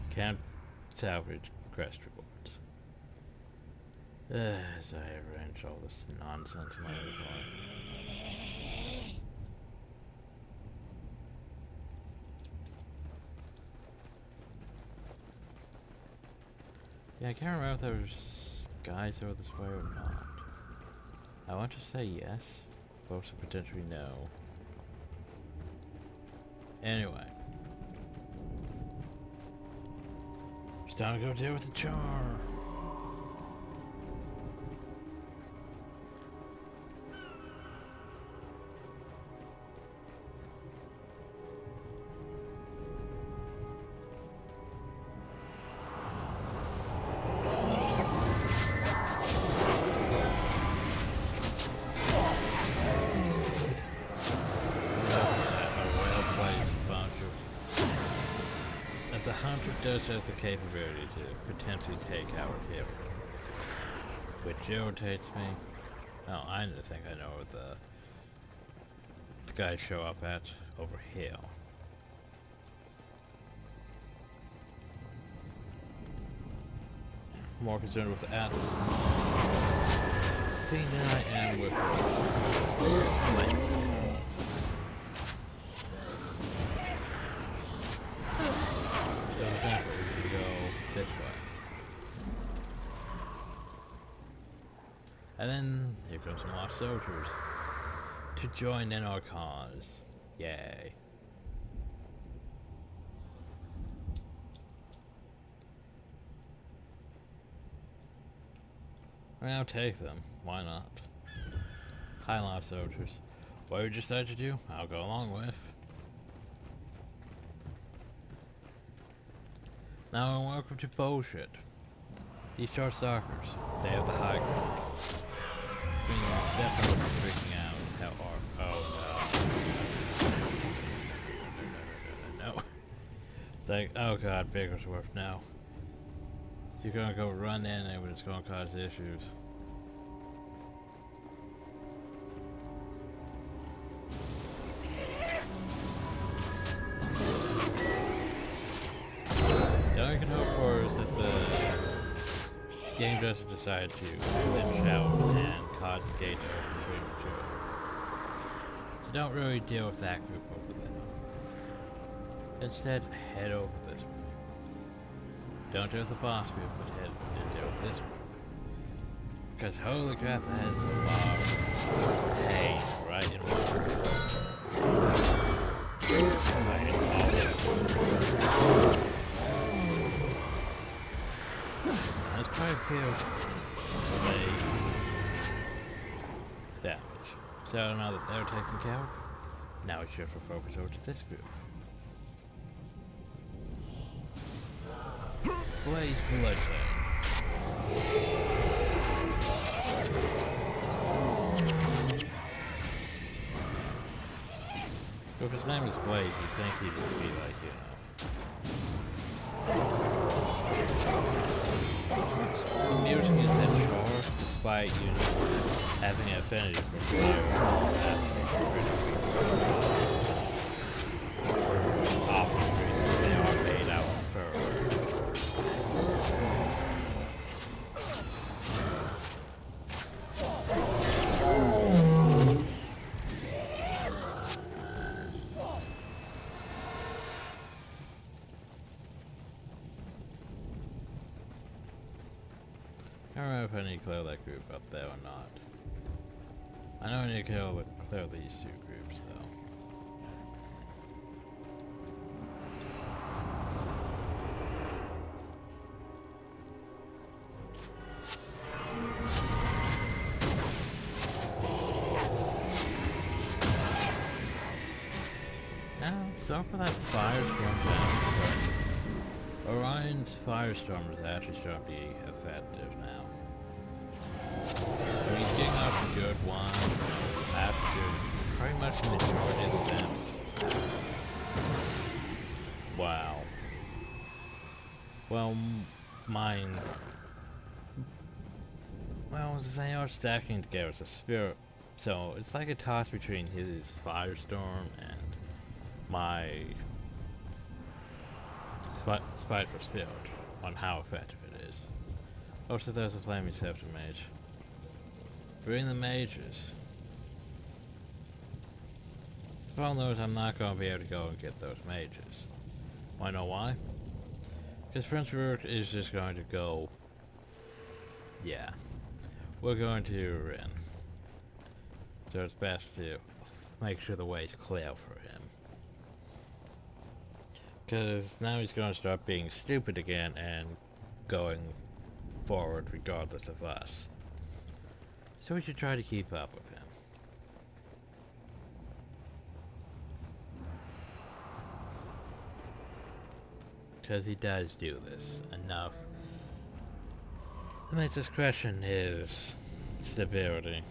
Can't salvage crest rewards. As I arrange all this nonsense in my inventory. Yeah, I can't remember if there was guys over this way or not. I want to say yes, but also potentially no. Anyway. It's time to go deal with the char. Does have the capability to potentially take our hero, which irritates me. Oh, I think I know where the guys show up at over here. More concerned with the ads thing than I am with this way. And then here comes some lost soldiers to join in our cause. Yay. I'll take them. Why not? Hi, lost soldiers. What you decide to do, I'll go along with. Now, welcome to bullshit. These short stalkers, they have the high ground. When you step over freaking out, how are... Oh no. No. It's like, oh god, Bigglesworth, no. You're gonna go run in and it's gonna cause issues. All I can hope for is that the game doesn't decide to glitch out and cause the gate to open it. So don't really deal with that group over there. Instead, head over this group. Don't deal with the boss group, but head and deal with this group. Because holy crap, that is a lot of pain right in one group. Right in all this. That's quite a few damage. So now that they're taken care of, now it's shift our focus over to this group. Blaze Bloodstone. So if his name is Blaze, you'd think he would be like, you know. The music is that short, despite, you know, having an affinity for fire. Obviously, they are made out of fur. I don't know if I need to clear that group up there or not. I know I need to clear these two groups though. Now, so for that firestorm damage, Orion's firestorm is actually starting to be effective now. He's getting off a good one after pretty much the majority of the damage. Wow. Well, mine. Well, they are stacking together as a spirit, so it's like a toss between his firestorm and my spiteful spirit on how effective it is. Also, there's a flaming scepter mage. Bring the mages. The problem is I'm not going to be able to go and get those mages. Wanna know why? Because Prince Rourke is just going to go... Yeah. We're going to Rin. So it's best to make sure the way's clear for him. Because now he's going to start being stupid again and going forward regardless of us. So we should try to keep up with him. Because he does do this enough. That makes us question his stability.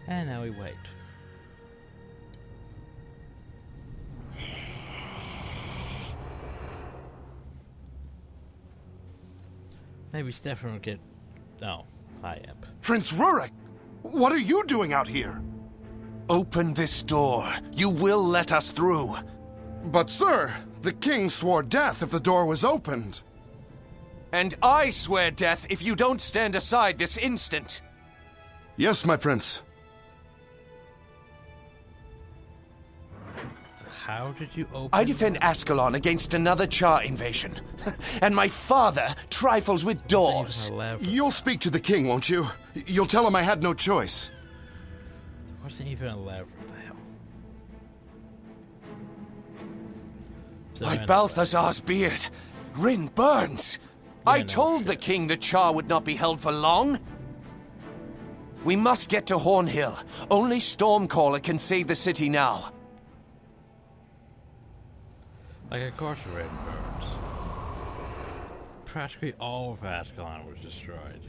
And now we wait. Maybe Stefan will get... Oh, hi, Imp. Prince Rurik, what are you doing out here? Open this door. You will let us through. But sir, the king swore death if the door was opened. And I swear death if you don't stand aside this instant. Yes, my prince. How did you open... I defend Ascalon against another Char invasion. And my father trifles with doors. You'll speak to the king, won't you? You'll tell him I had no choice. There wasn't even a lever. What the hell? By Balthazar's beard, Rin burns. I told the king the Char would not be held for long. We must get to Hornhill. Only Stormcaller can save the city now. Like, of course Rin burns. Practically all of Ascalon was destroyed.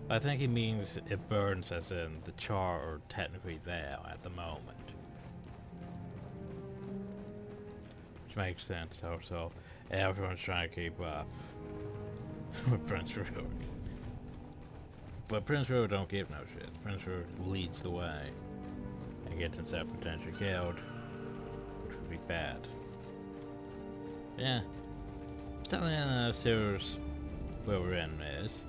I think he means it burns as in the char are technically there at the moment. Which makes sense, so everyone's trying to keep up with Prince Rook. But Prince Rook don't give no shit. Prince Rook leads the way and gets himself potentially killed, which would be bad. Yeah. Still in the series where we're in is.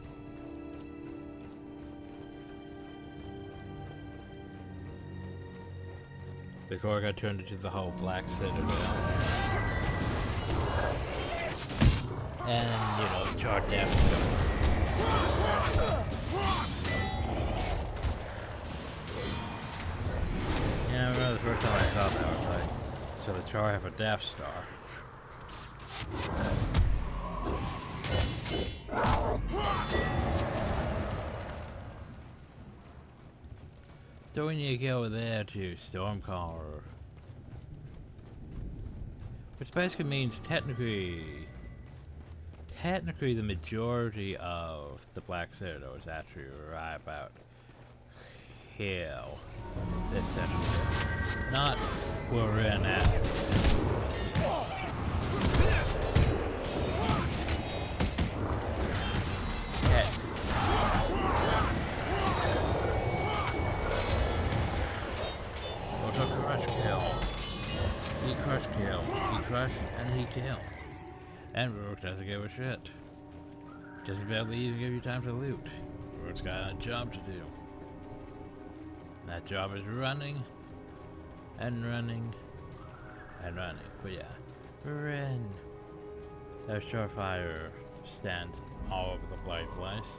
Before I got turned into the whole Black Citadel. And, you know, the chart depth. Yeah, I remember the first time I saw that, I was like, so the char have a Death Star. So when you go there to Stormcaller, which basically means technically the majority of the Black Citadel is actually right about here, this section, not where we're in at. Kill. He crush and he kill. And Rook doesn't give a shit. Doesn't barely even give you time to loot. Rook's got a job to do. And that job is running and running and running. But yeah, run. Their Starfire stands all over the bloody place.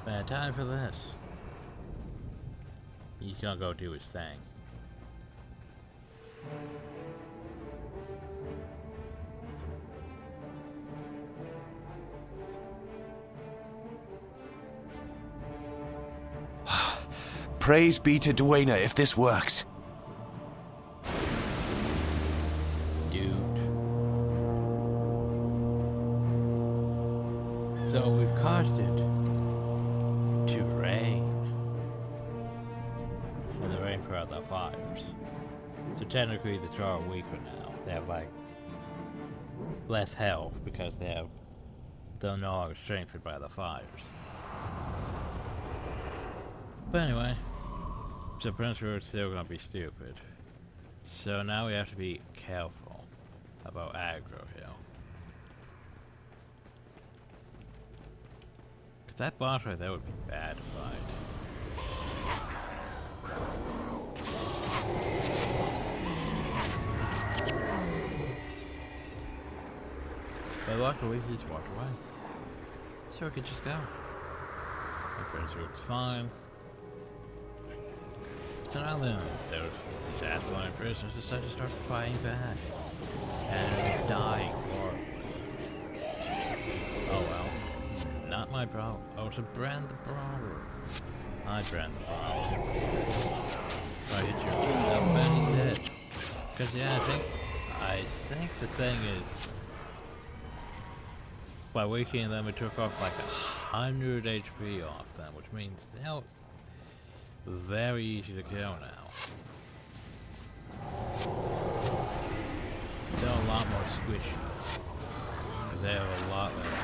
Bad time for this. He's gonna go do his thing. Praise be to Dwayna if this works. Dude. So we've caused it to rain. And the rain put out the fires. So technically the Char are weaker now. They have like less health because they're no longer strengthened by the fires. But anyway, so Prince Rook's still gonna be stupid. So now we have to be careful about aggro here. Cause that boss right there would be bad to fight. But luckily he's walked away. So we could just go. And Prince Rook's fine. So now then, these Athlone prisoners decide to start fighting back. And dying horribly. Oh well. Not my problem. Oh, to Brand the Brawler. I Brand the Brawler. If I hit you up, man, he's dead. Cause yeah, I think the thing is, by weakening them, it took off like 100 HP off them, which means they're very easy to kill now. They're a lot more squishy. They have a lot less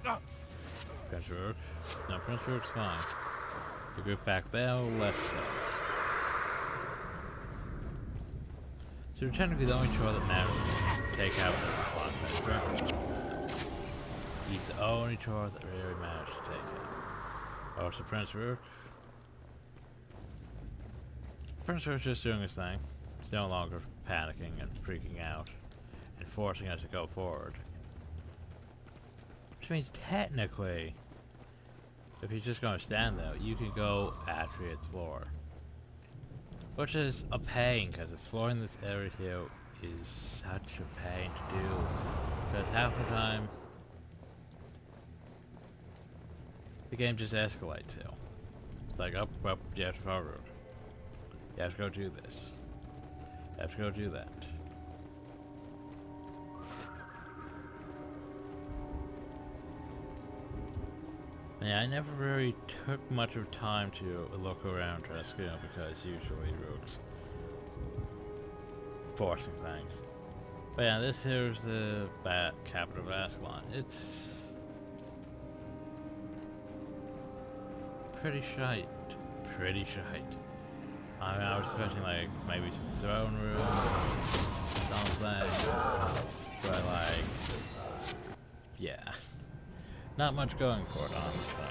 health. Prince Rook. No, Prince Rook's fine. The group back there, less so. So technically the only chore that matters is to take out the Clockmaster. He's the only chore that really matters to take out. Oh, so Prince Rook. Prince Rook's just doing his thing. He's no longer panicking and freaking out and forcing us to go forward. Which means technically, if he's just gonna stand there, you can go actually explore. Which is a pain, because exploring this area here is such a pain to do. Because half the time, the game just escalates hill. It's like up, you have to follow road. You have to go do this. You have to go do that. Yeah, I never really took much of time to look around Trascuna because usually rogues forcing things. But yeah, this here's the capital of Ascalon. It's pretty shite. Pretty shite. I mean, I was expecting like maybe some throne room, something, but like, yeah, not much going for it, honestly.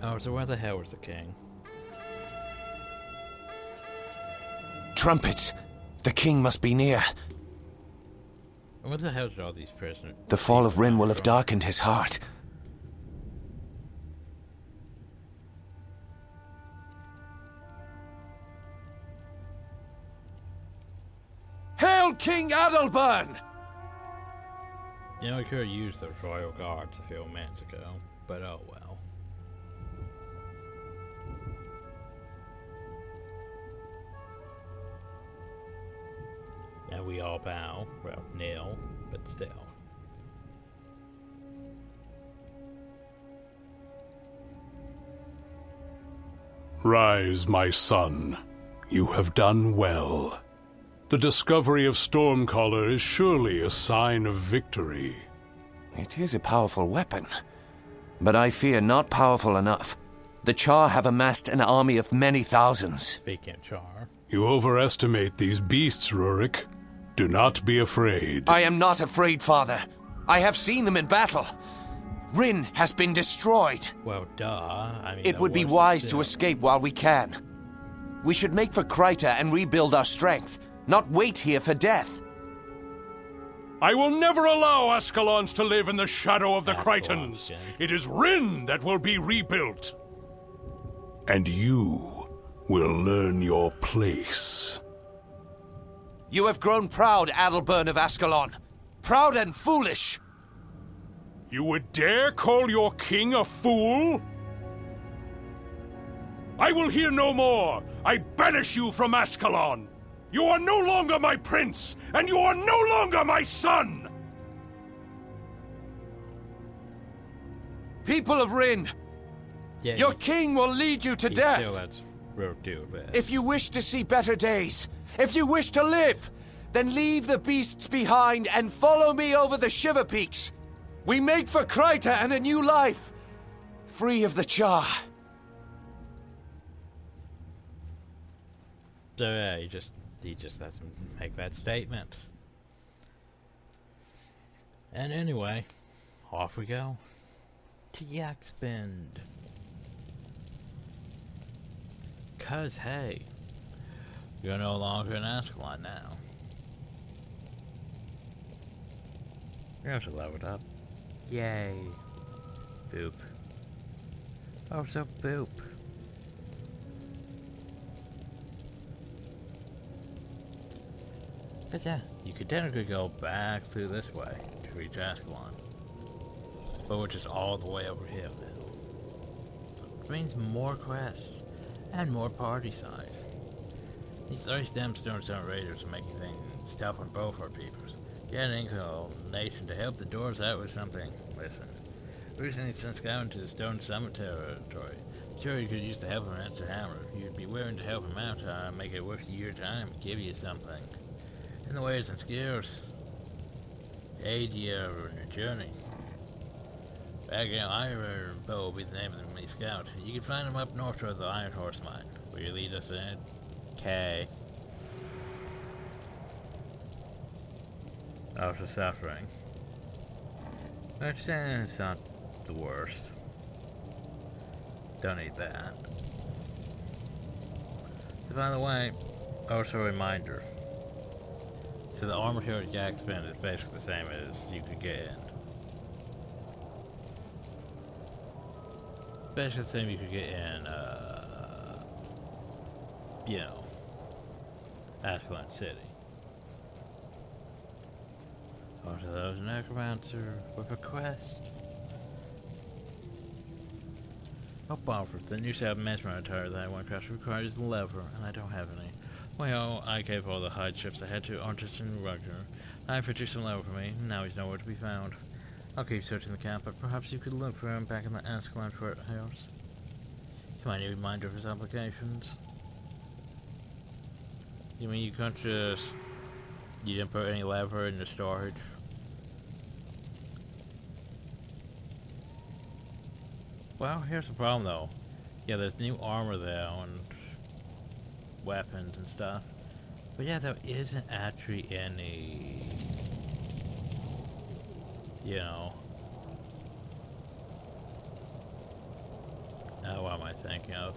Oh, so where the hell was the king? Trumpets! The king must be near. What the hell did all these prisoners? The fall of Rin will have darkened his heart. Hail King Adalbern! You know, we could have used those royal guards a few minutes ago, but oh well. And we all bow. Well, kneel, but still. Rise, my son. You have done well. The discovery of Stormcaller is surely a sign of victory. It is a powerful weapon, but I fear not powerful enough. The Char have amassed an army of many thousands. Speaking of Char. You overestimate these beasts, Rurik. Do not be afraid. I am not afraid, father. I have seen them in battle. Rin has been destroyed. Well, duh. I mean, It would be wise to escape while we can. We should make for Kryta and rebuild our strength, not wait here for death. I will never allow Ascalons to live in the shadow of the Ascalon, Krytons. Jen. It is Rin that will be rebuilt. And you will learn your place. You have grown proud, Adalbern of Ascalon. Proud and foolish. You would dare call your king a fool? I will hear no more. I banish you from Ascalon. You are no longer my prince, and you are no longer my son! People of Rin, Yeah, your king will lead you to he death. still has road to this. If you wish to see better days, if you wish to live, then leave the beasts behind and follow me over the Shiver Peaks. We make for Kryta and a new life, free of the Char. So yeah, he just doesn't make that statement. And anyway, off we go to Yakspend. Cause hey, you're no longer in Ascalon now. You're also leveled up. Yay. Boop. Oh, so boop. But yeah, you could technically go back through this way to reach Ascalon. But we're just all the way over here now. Which means more quests and more party size. These 30 Stemstones Stone Raiders are making things tough on both our peoples. Getting a nation to help the dwarves out with something. Listen, recently sent scouting to the Stone Summit territory. Sure, you could use the help of an extra hammer. You'd be willing to help him out, make it worth your time, give you something. In the ways and skills, aid you on your journey. Back in Iron Bow will be the name of the mini scout. You can find him up north toward the Iron Horse Mine. Will you lead us in? Okay. After suffering. I understand it's not the worst. Don't need that. So by the way, also a reminder. So the armor here at Yakspend is basically the same as you could get in. basically the same you could get in, you know, Ascalon City. Onto those necromancer with a quest. Oh, bother, the new set of mesmer tire that I want to crash requires the lever, and I don't have any. Well, I gave all the hide shifts I had to Artis and Rugger. I produced some lever for me, and now he's nowhere to be found. I'll keep searching the camp, but perhaps you could look for him back in the Ascalon Fort House. You might need a reminder of his obligations. You mean you can't just... You didn't put any lever in the storage? Well, here's the problem though. Yeah, there's new armor there and weapons and stuff. But yeah, there isn't actually any... You know... what am I thinking of?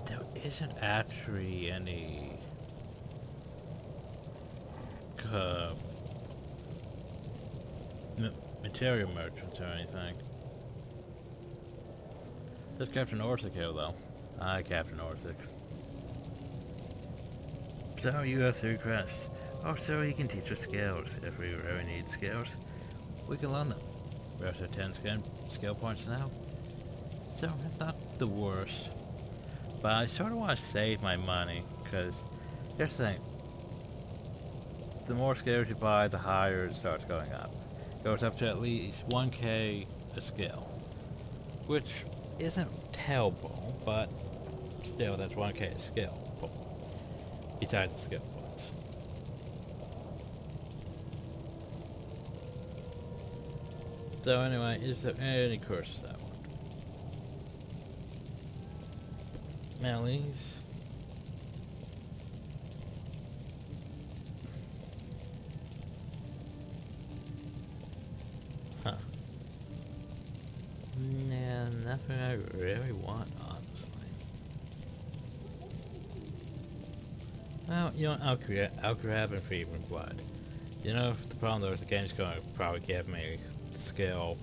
There isn't actually any... material merchants or anything. There's Captain Orthic here though. Hi, Captain Orthic. So you have 3 quests. Oh, so he can teach us skills. If we really need skills, we can learn them. We're up to 10 skill points now. So it's not the worst. But I sort of want to save my money, because here's the thing. The more skills you buy, the higher it starts going up. It goes up to at least 1k a skill. Which isn't terrible, but still that's 1k a skill. Besides the skill points. So anyway, is there any courses I want? Mellies. Huh. Nah, nothing I really want, honestly. Well, you know, I'll grab and Fever and Blood. You know, the problem though is the game's going to probably give me the skill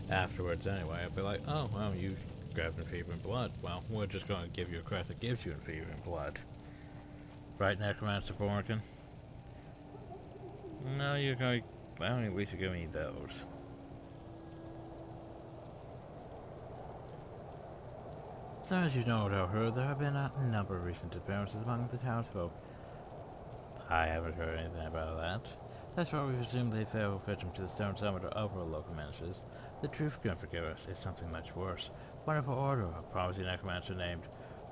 afterwards anyway. I'll be like, oh, well, you grabbed Fever and Blood. Well, we're just going to give you a quest that gives you Fever and Blood. Right, Necromancer Morgan? No, you're going... I don't think we should give me those. So as you know, however, there have been a number of recent disappearances among the townsfolk. I haven't heard anything about that. That's why we assume they fell victim to the Stone Summit or other local menaces. The truth can forgive us is something much worse. One of our order, a promising necromancer named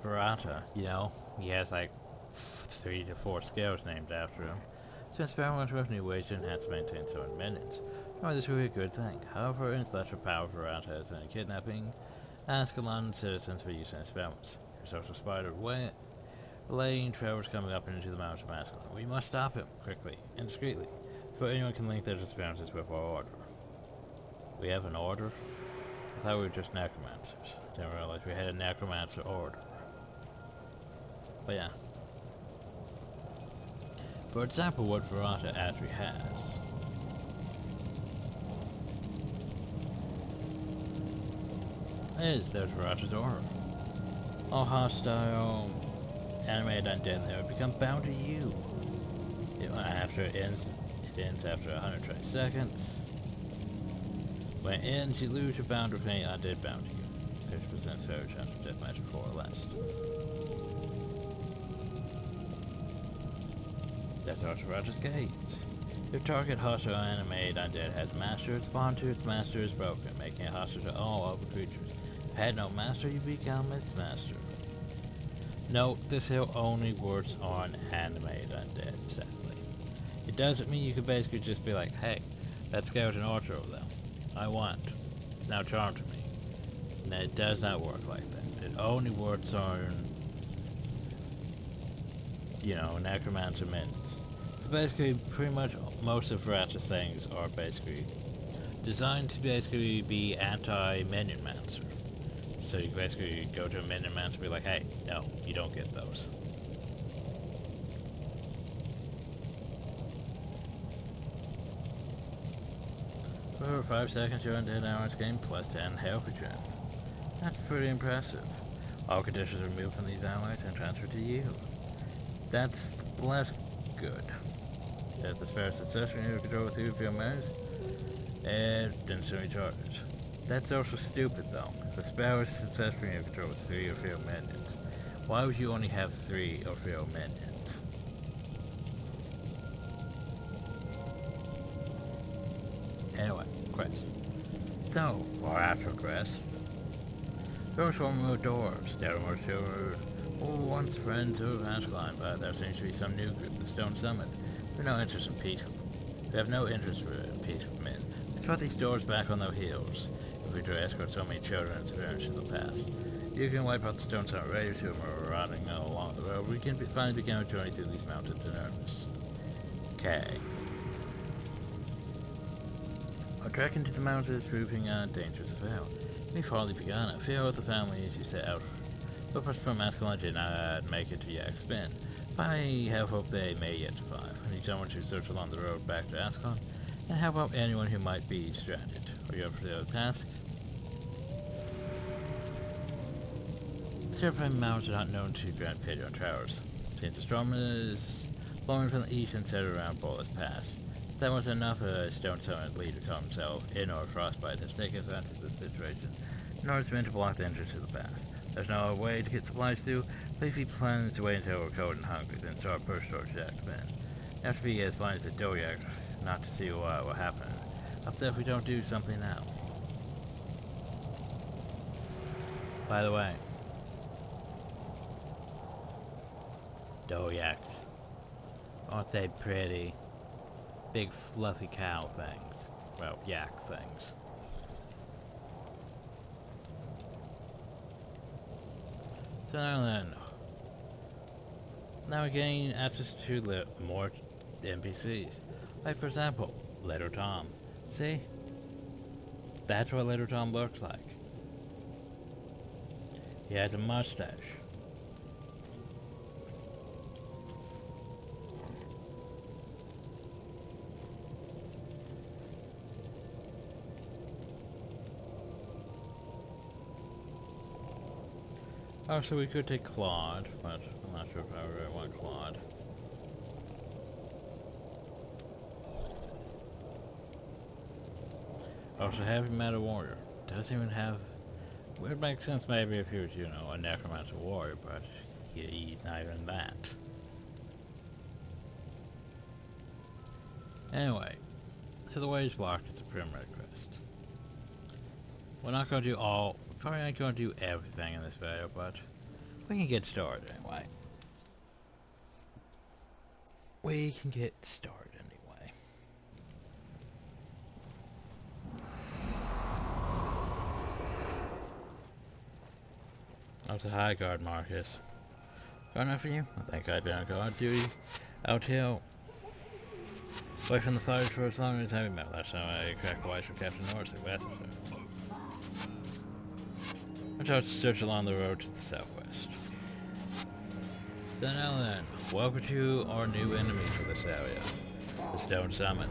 Verata, you know, he has like 3 to 4 skills named after him. So experiment with new ways to enhance and maintain certain minions. Nor is this really a good thing. However, in its lesser power, Verata has been kidnapping Ascalon citizens for use in experiments. His social spider laying travelers coming up into the mountains of Ascalon. We must stop him, quickly and discreetly, before anyone can link their experiences with our order. We have an order? I thought we were just necromancers. Didn't realize we had a necromancer order. But yeah. For example, what Verata actually has. There's Verata's order. All hostile animated undead there become bound to you. It ends after 120 seconds. When it ends, you lose your bound with any undead bound to you. 50% failure chance of death match 4 or less. That's Verata's gaze. If target hostile animated undead has master, its bond to its master is broken, making it hostile to all other creatures. If it had no master, you become its master. Note, this hill only works on animated undead, sadly. It doesn't mean you could basically just be like, hey, that skeleton archer over there, I want. It's now charmed to me. And it does not work like that. It only works on, you know, necromancer minions. So basically, pretty much most of Verata's things are basically designed to basically be anti-minion mancer. So you basically go to a minion mancer and be like, hey, no, you don't get those. For 5 seconds you're undead hours gain plus 10 health regen. That's pretty impressive. All conditions are removed from these allies and transferred to you. That's less good. If the spare successful you control with 2 of your moves, and instantly charges. That's also stupid though. If the spare is successful you control with 3 of your minions. Why would you only have 3 of your minions? Anyway, quest. So, for actual quest. First one more dwarves, there were silver, once friends of Ascalon, but there seems to be some new group, the Stone Summit. We have no interest in peaceful. We have no interest in peaceful men. Let's put these doors back on their heels. If we try to escort so many children and civilians to the past. You can wipe out the Stone Summit ready to them or riding along the road. We can finally begin our journey through these mountains in earnest. Okay. Our trek into the mountains is proving dangerous as well. We've hardly begun. A few of the families you set out but first from Ascalon did not make it to Yak's Bend. I have hope they may yet survive. I need someone to search along the road back to Ascalon, and help out anyone who might be stranded. Are you up for the other task? The terrifying mountains are not known to grant pity on travelers. Since the storm is blowing from the east and centered around Bolas Pass. If that wasn't enough, a Stone Summit leader called himself in or frostbite has taken advantage of the situation in order to block the entrance to the pass. There's no other way to get supplies through, but if he plans to wait until we're cold and hungry, then start push towards Yak's Bend. You have to be as blind as a Doyak not to see what will happen up there if we don't do something now. By the way, Doyaks, aren't they pretty? Big fluffy cow things. Well, yak things. So now we gain access to more NPCs. Like for example, Little Tom. See? That's what Little Tom looks like. He has a mustache. Oh, so we could take Claude, but I'm not sure if I really want Claude. Also, Heavy Metal Warrior. Doesn't even have... It would make sense maybe if he was, you know, a Necromancer Warrior, but he's not even that. Anyway, so the wage block is a primary quest. We're not going to do all... Probably not going to do everything in this video, but we can get started anyway. We can get started anyway. Oh, it's a high guard, Marcus. Good enough for you? I think I've been on guard duty out here. Away from the fires for as long as heavy metal. That's how I cracked wise from Captain Norris at West. I'm trying to search along the road to the southwest. So now then, welcome to our new enemy for this area, the Stone Summit.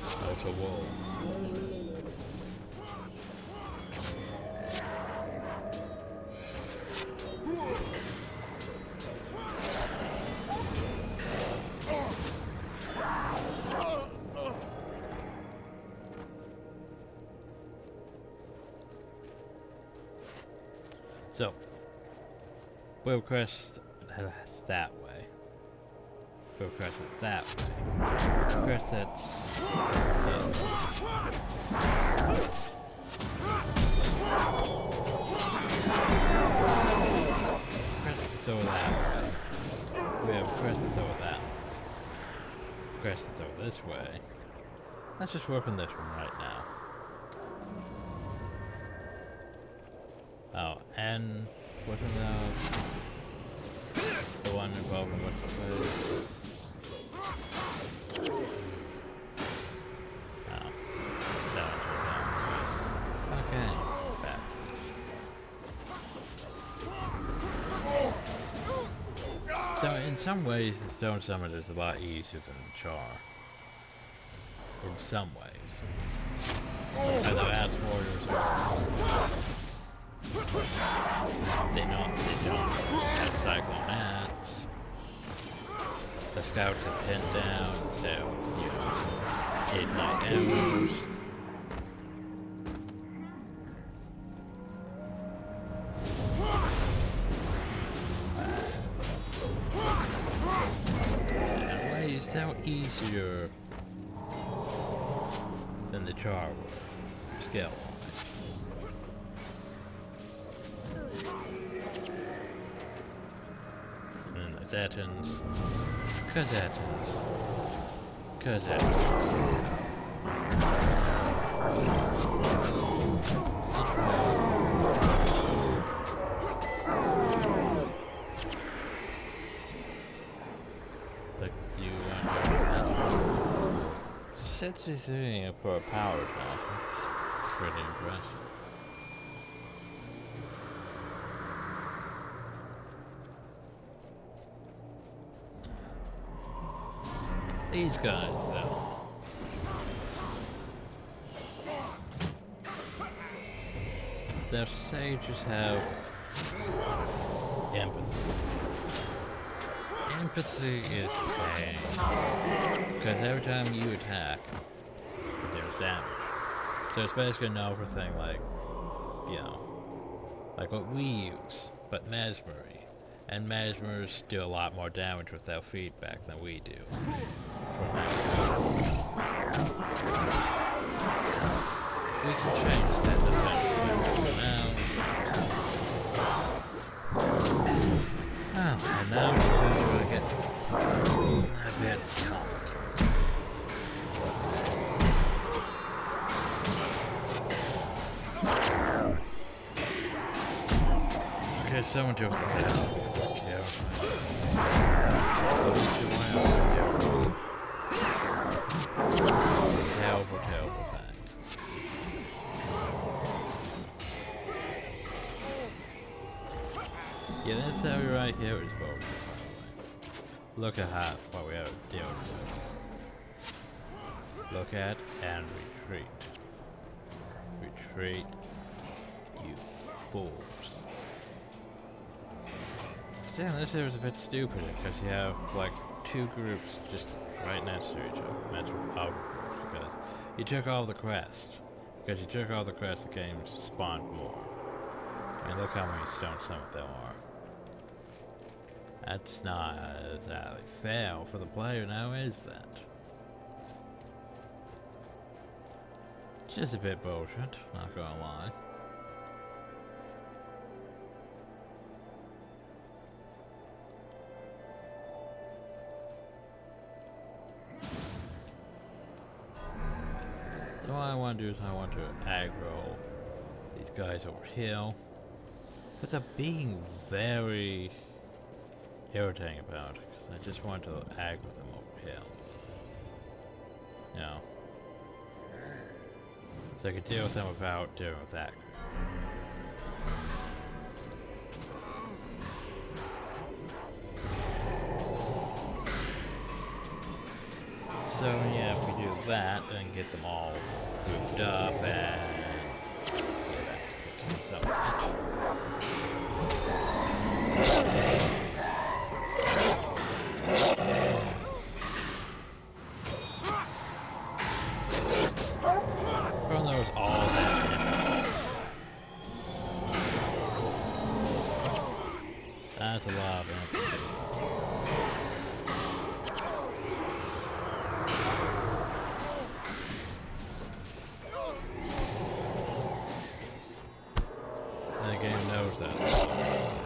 Oh, it's a wall. So, we'll crest that way. We'll crest it that way. Crest it. Crest over that. We have crescents over that. Crescents over this way. Let's just work on this one right now. Oh, and what about the one involving what this was? Oh, that one's okay, back. So in some ways the Stone Summit is a lot easier than the Char. in some ways. And the ads borders they don't have cyclone ads. The scouts are pinned down, so use ignite arrows. And ways now easier than the char were, skill wise. And then there's Ettins. Cause like you since he's doing it for a power attack, it's pretty impressive. These guys, though. Their sages have empathy. Empathy is saying, because every time you attack, there's damage. So it's basically an everything like, you know, like what we use, but Mesmery. And Mesmers do a lot more damage without feedback than we do. We can change that eventually. And now we're going to get a bit complicated. Okay, someone took this out. At least you want to terrible thing. Yeah, this area right here is broken, by the way. Look at what we are dealing with. Look at and retreat. Retreat, you fools. See, this area is a bit stupid because you have like two groups just right next to each other. That's because you took all the quests. Because you took all the quests, the game spawned more. I mean, look how many stone summit there are. That's not exactly fair for the player now, is that? It's just a bit bullshit, not gonna lie. So what I want to do is I want to aggro these guys over here. But they're being very irritating about it, because I just want to aggro them over here. You know. So I could deal with them without dealing with aggro. So yeah, if we do that, then get them all grouped up and so from those all that. That's a lot of empathy. The game knows that. You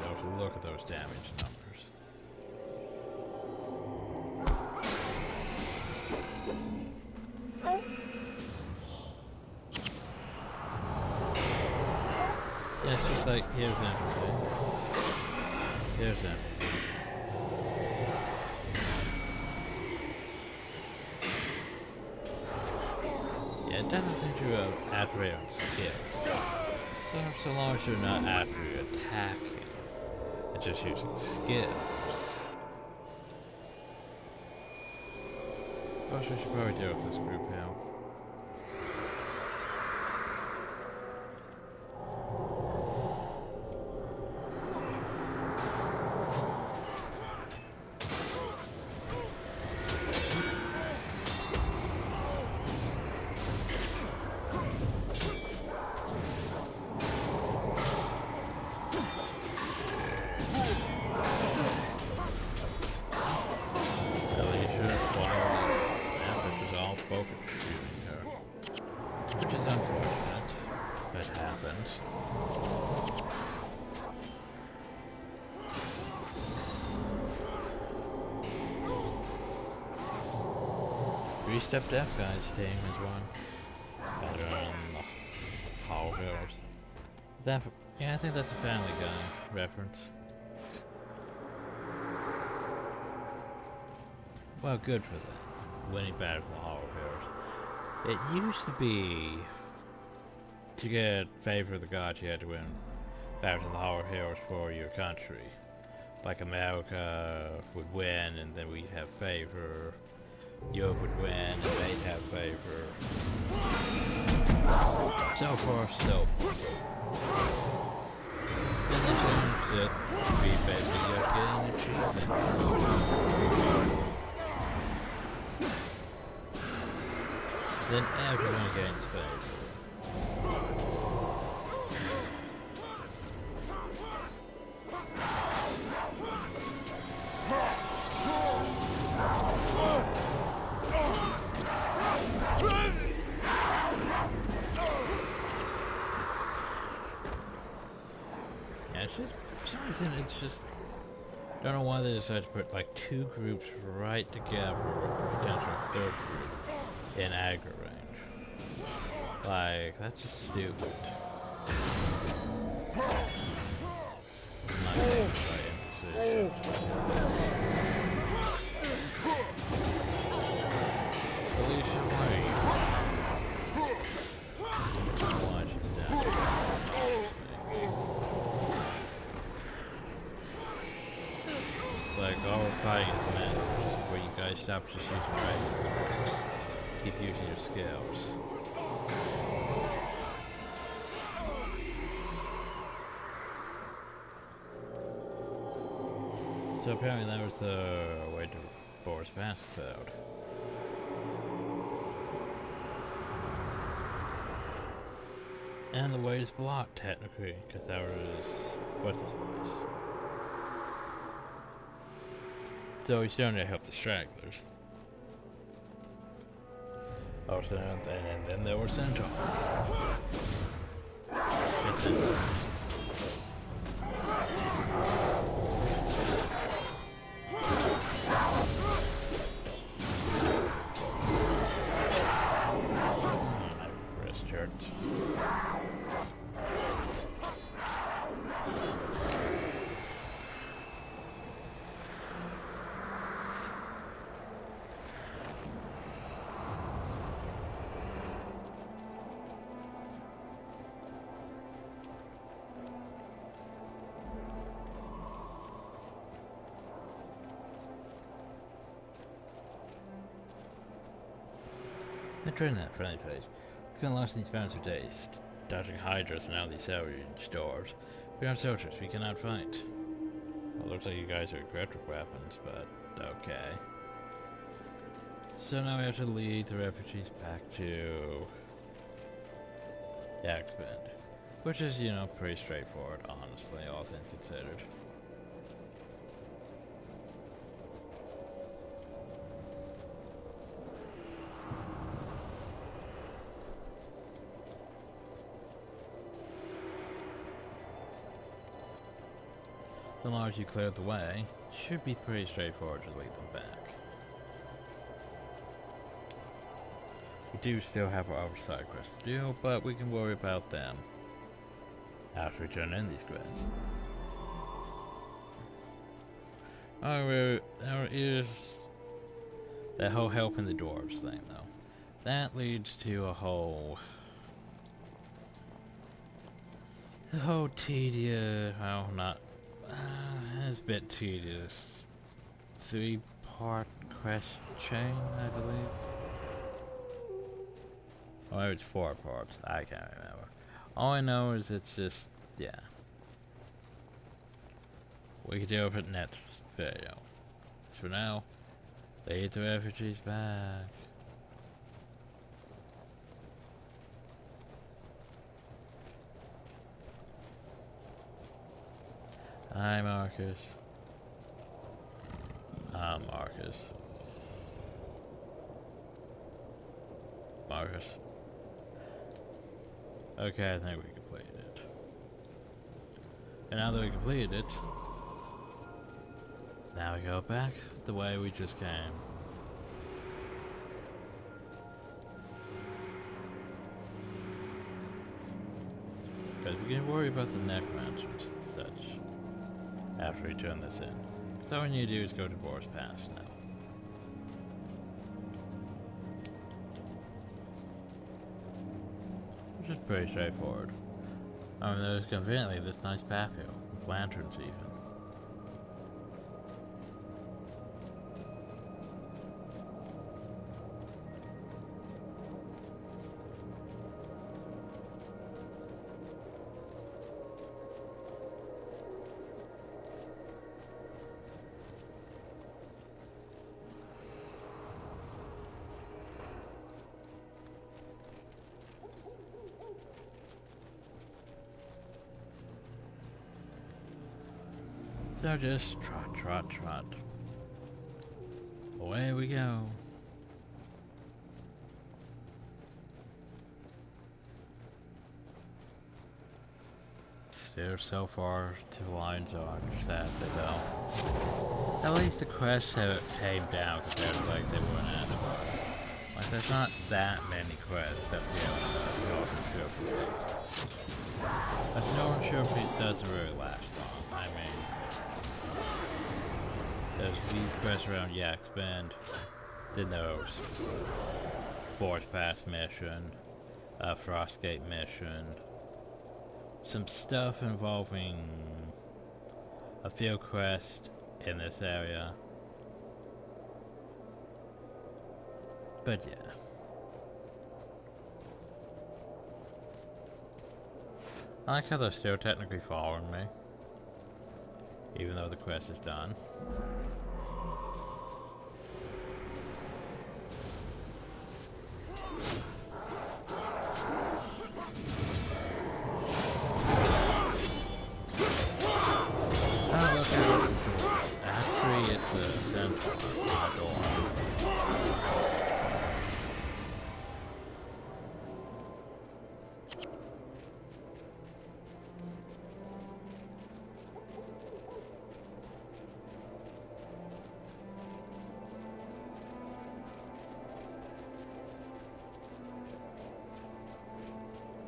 know, to look at those damage numbers. Yeah, it's just like, here's empathy. Here's empathy. Yeah, it doesn't seem to activate on skills. So long as you're not after attacking, it's just using skills. Gosh, I should probably deal with this group now. Which is unfortunate, but it happens. 3-step death guy's team is one. Better than the Hollow Hills. Yeah, I think that's a Family Guy reference. Well, good for them. Winning Battle for the Hollow Hills. It used to be to get favor of the gods you had to win Battle of the Hollow Hills for your country. Like America would win and then we'd have favor. Europe would win and they'd have favor. So forth, so forth. And they changed it to be basically just getting achievements. Then everyone gains favor. Yeah, it's just, for some reason, it's just, don't know why they decided to put like 2 groups right together with a potential 3rd group in aggro range. Like, that's just stupid. I'm not taking the right emphasis. Alicia, why are you? Why she's down here. Like, all we're fighting is men, where you guys stop just using right. Keep using your skills. So apparently that was the way to force past cloud. And the way is blocked, technically, because that was... what's his voice? So he's doing to help the stragglers. Oh, so and then there were centaurs. Wrist hurt. The ArenaNet friendly face. We've been lost in these mountains for days, dodging hydras and out of these salvage stores. We aren't soldiers, we cannot fight. Well, looks like you guys are equipped with weapons, but okay. So now we have to lead the refugees back to Yaxbend, which is, you know, pretty straightforward, honestly, all things considered. So long as you cleared the way, should be pretty straightforward to lead them back. We do still have our oversight quests to do, but we can worry about them after we turn in these quests. There is that whole helping the dwarves thing, though. That leads to a whole tedious, well, not, it's a bit tedious, 3-part quest chain, I believe. Oh, maybe it's 4 parts. I can't remember. All I know is it's just, yeah. We can deal with it next video. For now, lead the refugees back. Hi, Marcus. Marcus. Marcus. Okay, I think we completed it. And now that we completed it, now we go back the way we just came. Because we can worry about the necromancers and such after we turn this in. So all we need to do is go to Boar's Pass now. Which is pretty straightforward. I mean, there's conveniently this nice path here, with lanterns even. So just trot, trot, trot. Away we go. Still so far to Lion's Arch, sadly though. At least the quests have tamed down compared to like they were in Anabar. Like there's not that many quests that we have in the Northern Sugar. But the Northern Sugar doesn't really last long. I mean, there's these quests around Yak's Bend, then those Forest Pass mission, Frostgate mission, some stuff involving a field quest in this area. But yeah. I like how they're still technically following me, even though the quest is done. Actually, it's the center door.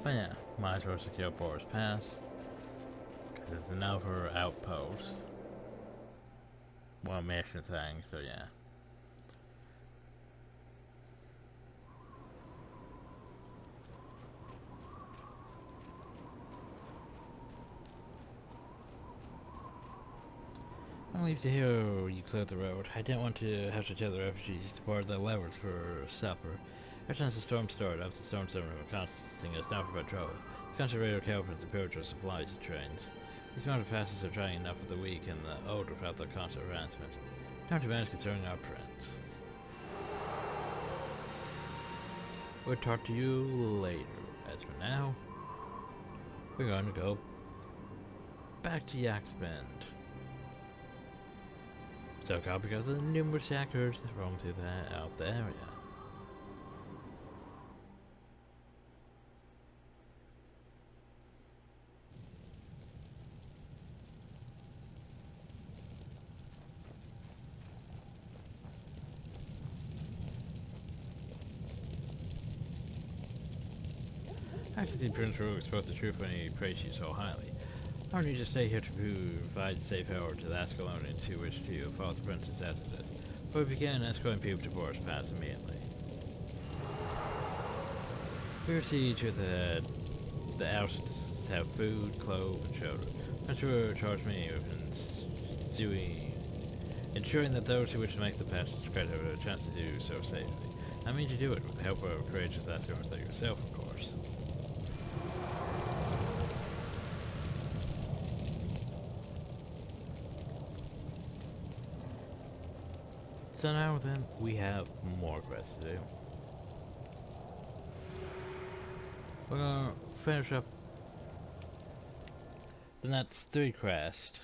But yeah, might as well secure Boar's Pass, because it's another outpost. Well, mission thing, so yeah. I leave to hear you clear the road. I didn't want to have to tell the refugees to board their levers for supper. Ever since the storm started, after the storm center were costing us down for patrol. Constant radio Calvin's spiritual supplies trains. These mounted passes are trying enough for the weak and the old without their constant advancement. Time to manage concerning our friends. We'll talk to you later. As for now, we're going to go back to Yak's Bend. So called because of the numerous hackers that roam through out the area. Actually, Prince Rogue spoke the truth when he praised you so highly. I don't need to stay here to provide safe harbor to the Ascalonians who wish to follow the Prince's exodus, but we began escorting people to Boar's Pass immediately. We proceeded to the house to have food, clothes, and shelter. Prince Rogue charged me with ensuring that those who wish to make the passage credit have a chance to do so safely. I mean to do it with the help of courageous aspirants like yourself, of course. So now then, we have more quests to do. We're gonna finish up the next 3 quests.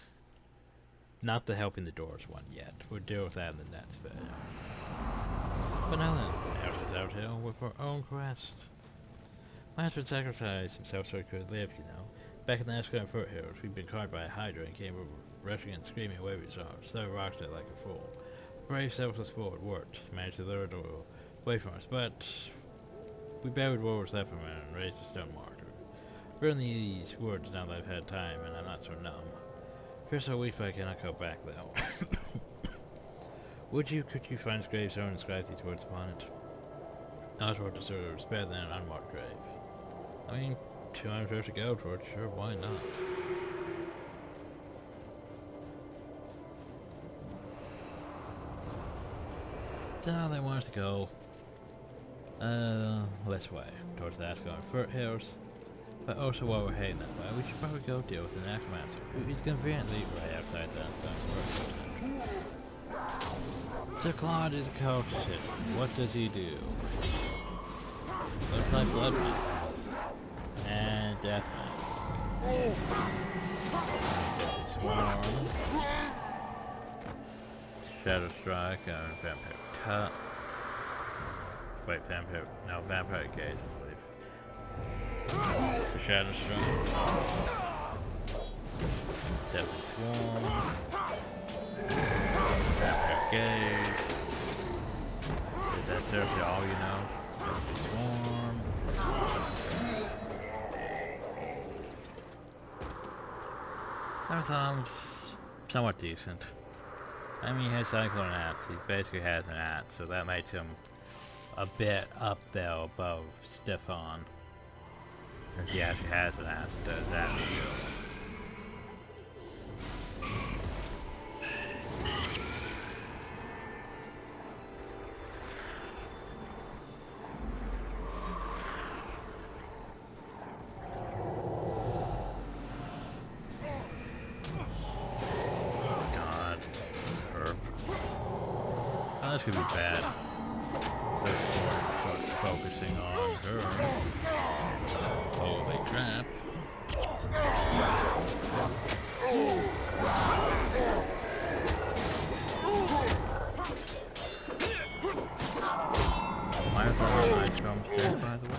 Not the helping the doors one yet. We'll deal with that in the next video. But now then, Houses Out Hill with our own quest. My husband sacrificed himself so he could live, you know. Back in the Ascalon foothills, we'd been caught by a Hydra and came over rushing and screaming away with his arms, so rocks it like a fool. Brave, selfless forward worked, managed to lure it away from us, but we buried what was left of him and raised a stone marker. Burn these words now that I've had time and I'm not so numb. Feel so weak but I cannot go back though. Could you find his gravestone and inscribe these words upon it? Oswald deserves better than an unmarked grave. I mean, 200 worth to go for it, sure, why not? So now they want us to go this way, towards the Ascalon foothills. But also while we're heading that way, we should probably go deal with the necromancer, who is conveniently right outside the Ascalon foothills. Sir Claude is a cultist. What does he do? Looks like Blood Magic. And Death Magic. Swarm. Shadow Strike, Vampire Cut. Wait, Vampire Gaze, I believe. The Shadow Strike. Deadly Swarm. Vampire Gaze. Is that seriously all you know? Deadly Swarm. Everything's somewhat decent. I mean, he has Cyclone Axe. He basically has an axe, so that makes him a bit up there above Stefan. Since he actually has an axe, does that deal. This could be bad. Focusing on her. Holy crap. Why is there an ice cream stick, by the way?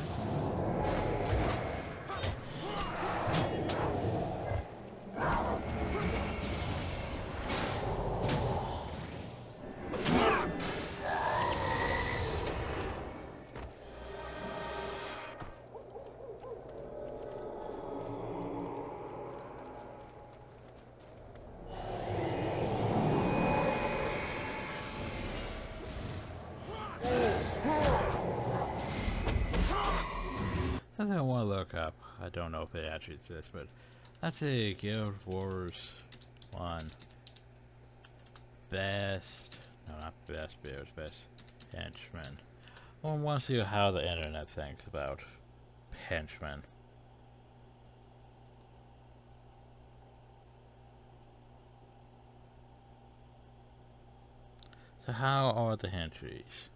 Something I want to look up. I don't know if it actually exists, but that's a Guild Wars 1 best, no, not best bears, best henchmen. I want to see how the internet thinks about henchmen. So how are the henchies?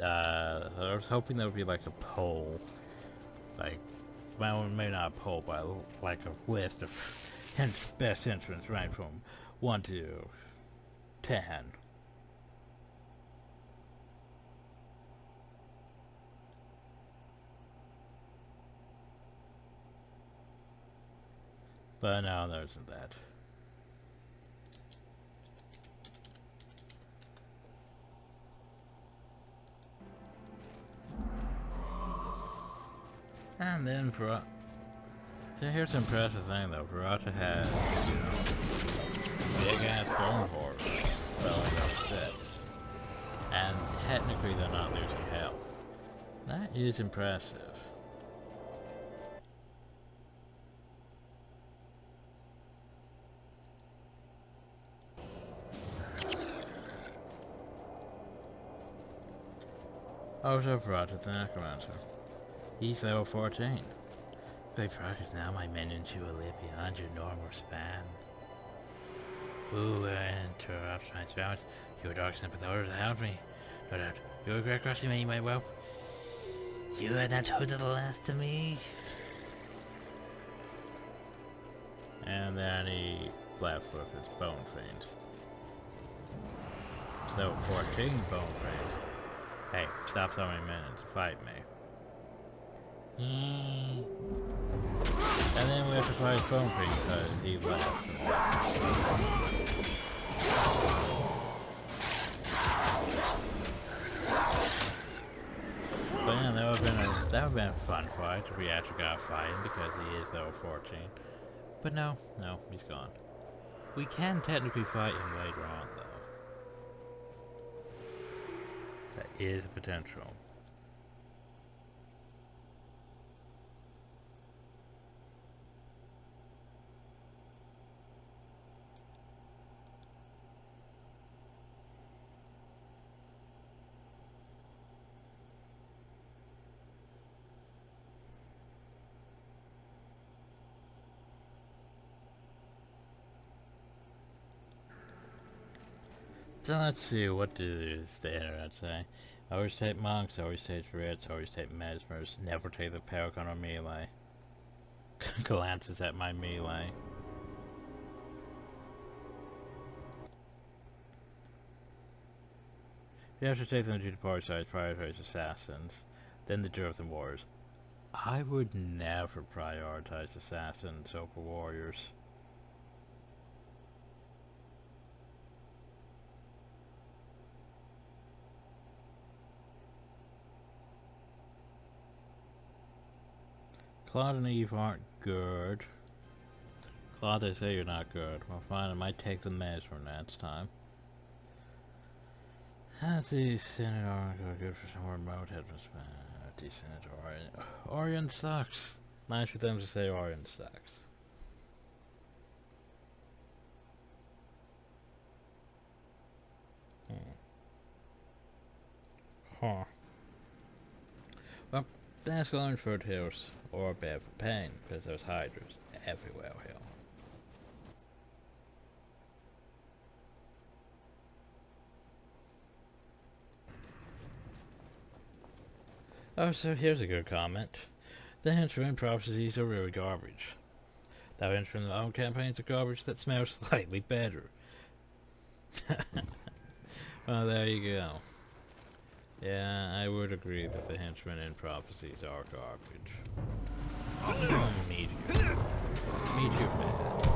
I was hoping there would be like a poll, like, well, maybe not a poll, but like a list of best henchmen ranked from 1 to 10. But no, there isn't that. And then so here's the impressive thing though, Verata has, you know, big ass bone horse filling up 6. And technically they're not losing health. That is impressive. Also brought the necromancer. He's level 14. Great progress now, my minions, you will live beyond your normal span. Who interrupts my spells? Your dark sent with orders to help me. No doubt, you regret crossing me, my whelp. You had not told the last to me. And then he left with his bone fiends. So 14 bone fiends. Hey, stop so many minutes. Fight me. And then we have to fight his bone fiend because he left. But yeah, that would have been a fun fight if we actually got fighting because he is level 14. But no, he's gone. We can technically fight him later on, though. That is a potential. So let's see, what does the internet say? Always take monks, always take reds, always take mesmers, never take the paragon or melee. Glances at my melee. You have to take them to the party side, prioritize assassins, then the dwarves and warriors. I would never prioritize assassins over warriors. Claude and Eve aren't good. Claude, they say you're not good. Well, fine, I might take the mesmer next time. Let's see, Senate aren't good for some remote headers. Decent Orion. Orion sucks. Nice for them to say Orion sucks. Huh. Well, that's going for hills. Or bad for pain, because there's hydras everywhere here. Oh, so here's a good comment. The henchmen prophecies are really garbage. The henchmen own campaigns are garbage that smells slightly better. Well, there you go. Yeah, I would agree that the henchmen in prophecies are garbage. Meteor. Meteor bad.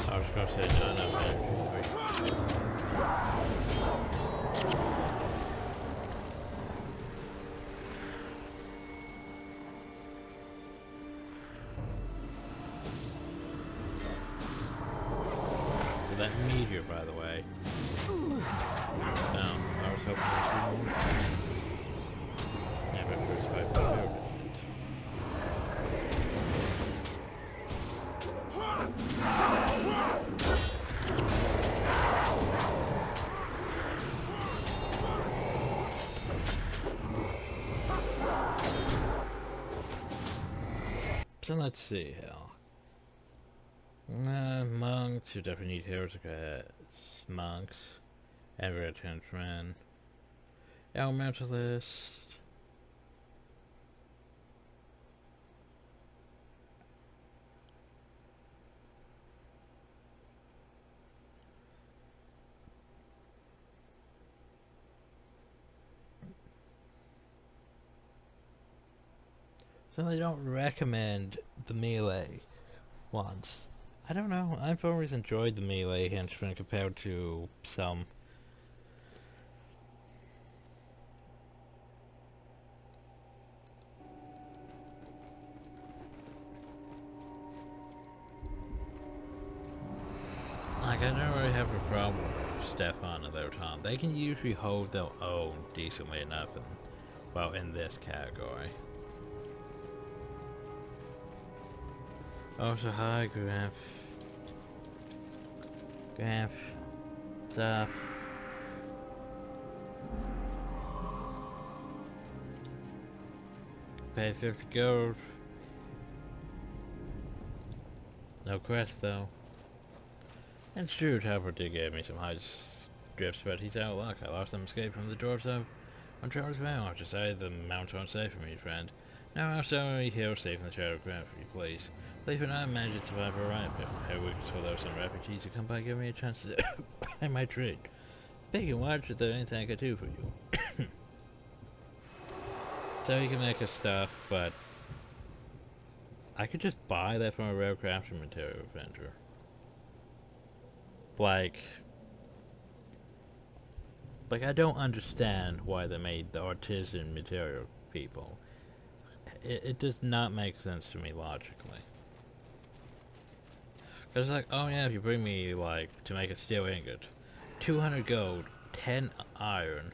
I was gonna say not enough energy. That meteor, by the way. No, I was hoping to see more. Yeah, but first fight was over. So let's see here. Monks, you definitely need heroes like monks. Every attention. Elementalist. So they don't recommend the melee ones. I don't know. I've always enjoyed the melee henchmen compared to some. Like, I don't really have a problem with Stefan and their Tom. They can usually hold their own decently enough, and well, in this category. Also, hi, Graf. Graf. Stuff. Pay 50 gold. No quest though. And Stuart Harper did give me some high strips, but he's out of luck. I lost some escape from the dwarves though. On Charles Vale, I've decided the mounts aren't safe for me, friend. Now I'll sell me here safe in the shadow of ground for you, please. Believe it or not, I managed to survive a riot bill. How we can hold out some refugees to come by and give me a chance to buy my trade. Speaking of which, is there anything I could do for you? So you can make us stuff, but I could just buy that from a rare crafting material vendor. Like I don't understand why they made the artisan material people. It does not make sense to me logically. Cause like, oh yeah, if you bring me like to make a steel ingot, 200 gold, 10 iron.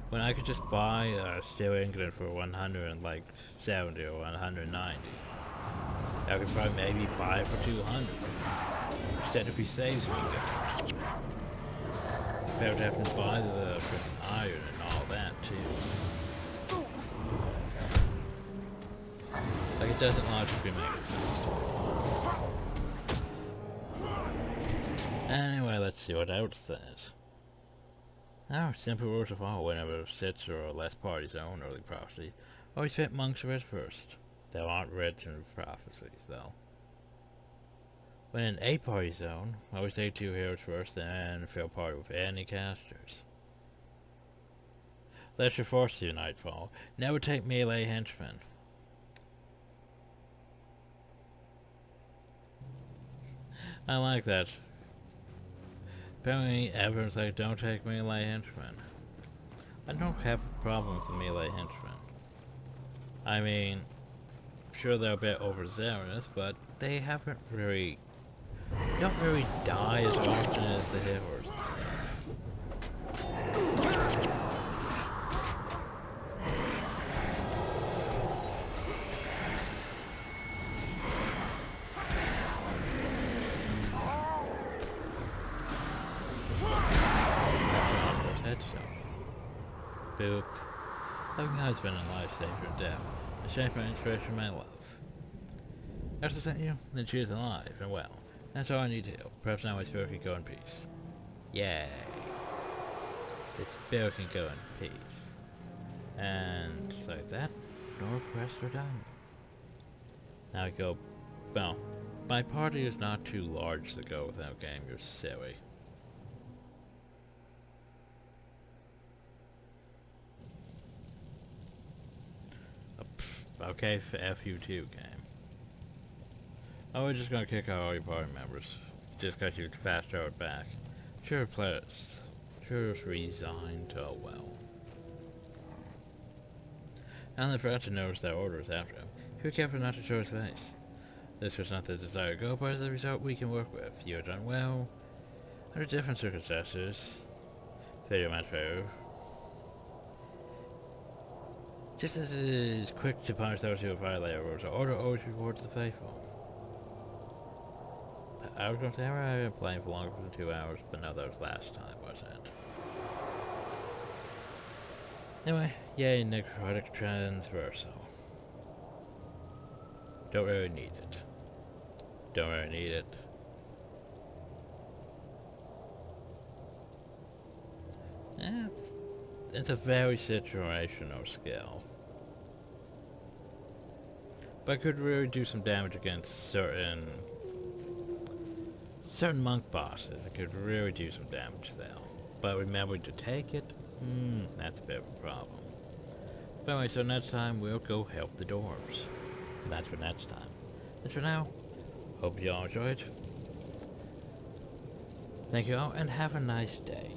When I could just buy a steel ingot for 170 or 190. I could probably maybe buy it for 200. Technically saves me gold. I would have to buy the freaking iron and all that too. Like it doesn't logically make sense to me. Anyway, let's see what else there is. Oh, simple rules of all. Whenever sits or less parties own early prophecy, always fit monks red first. There aren't reds in prophecies, though. When in a party zone, always take 2 heroes first, then fill party with any casters. Let your force to nightfall. Never take melee henchmen. I like that. Apparently, everyone's like, don't take melee henchmen. I don't have a problem with the melee henchmen. I mean, sure they're a bit overzealous, but they don't really die as often as the heroes. Boop. Having always been a lifesaver in death. A shame for inspiration my love. After sent you, then she is alive and well. That's all I need to do. Perhaps now my spirit can go in peace. Yay. Its spirit can go in peace. And just like that, no requests are done. Now I go, well, my party is not too large to go without game, you're silly. Okay, F you too, game. Oh, we're just gonna kick out all your party members. Just cause you fast forward back. Sure, players. Sure, resigned to well. I only forgot to notice that orders after him. Who careful not to show his face? This was not the desired goal, but as a result we can work with. You have done well. Under different circumstances. Video match fair. Just as it is quick to punish those who violate our rules, our order always rewards the faithful. I was going to say I've been playing for longer than 2 hours, but no, that was last time, wasn't it? Anyway, yay, necrotic transversal. Don't really need it. Don't really need it. It's a very situational skill. But could really do some damage against certain monk bosses. It could really do some damage there. But remembering to take it, that's a bit of a problem. But anyway, so next time we'll go help the dwarves. And that's for next time. As for now, hope you all enjoyed. Thank you all, and have a nice day.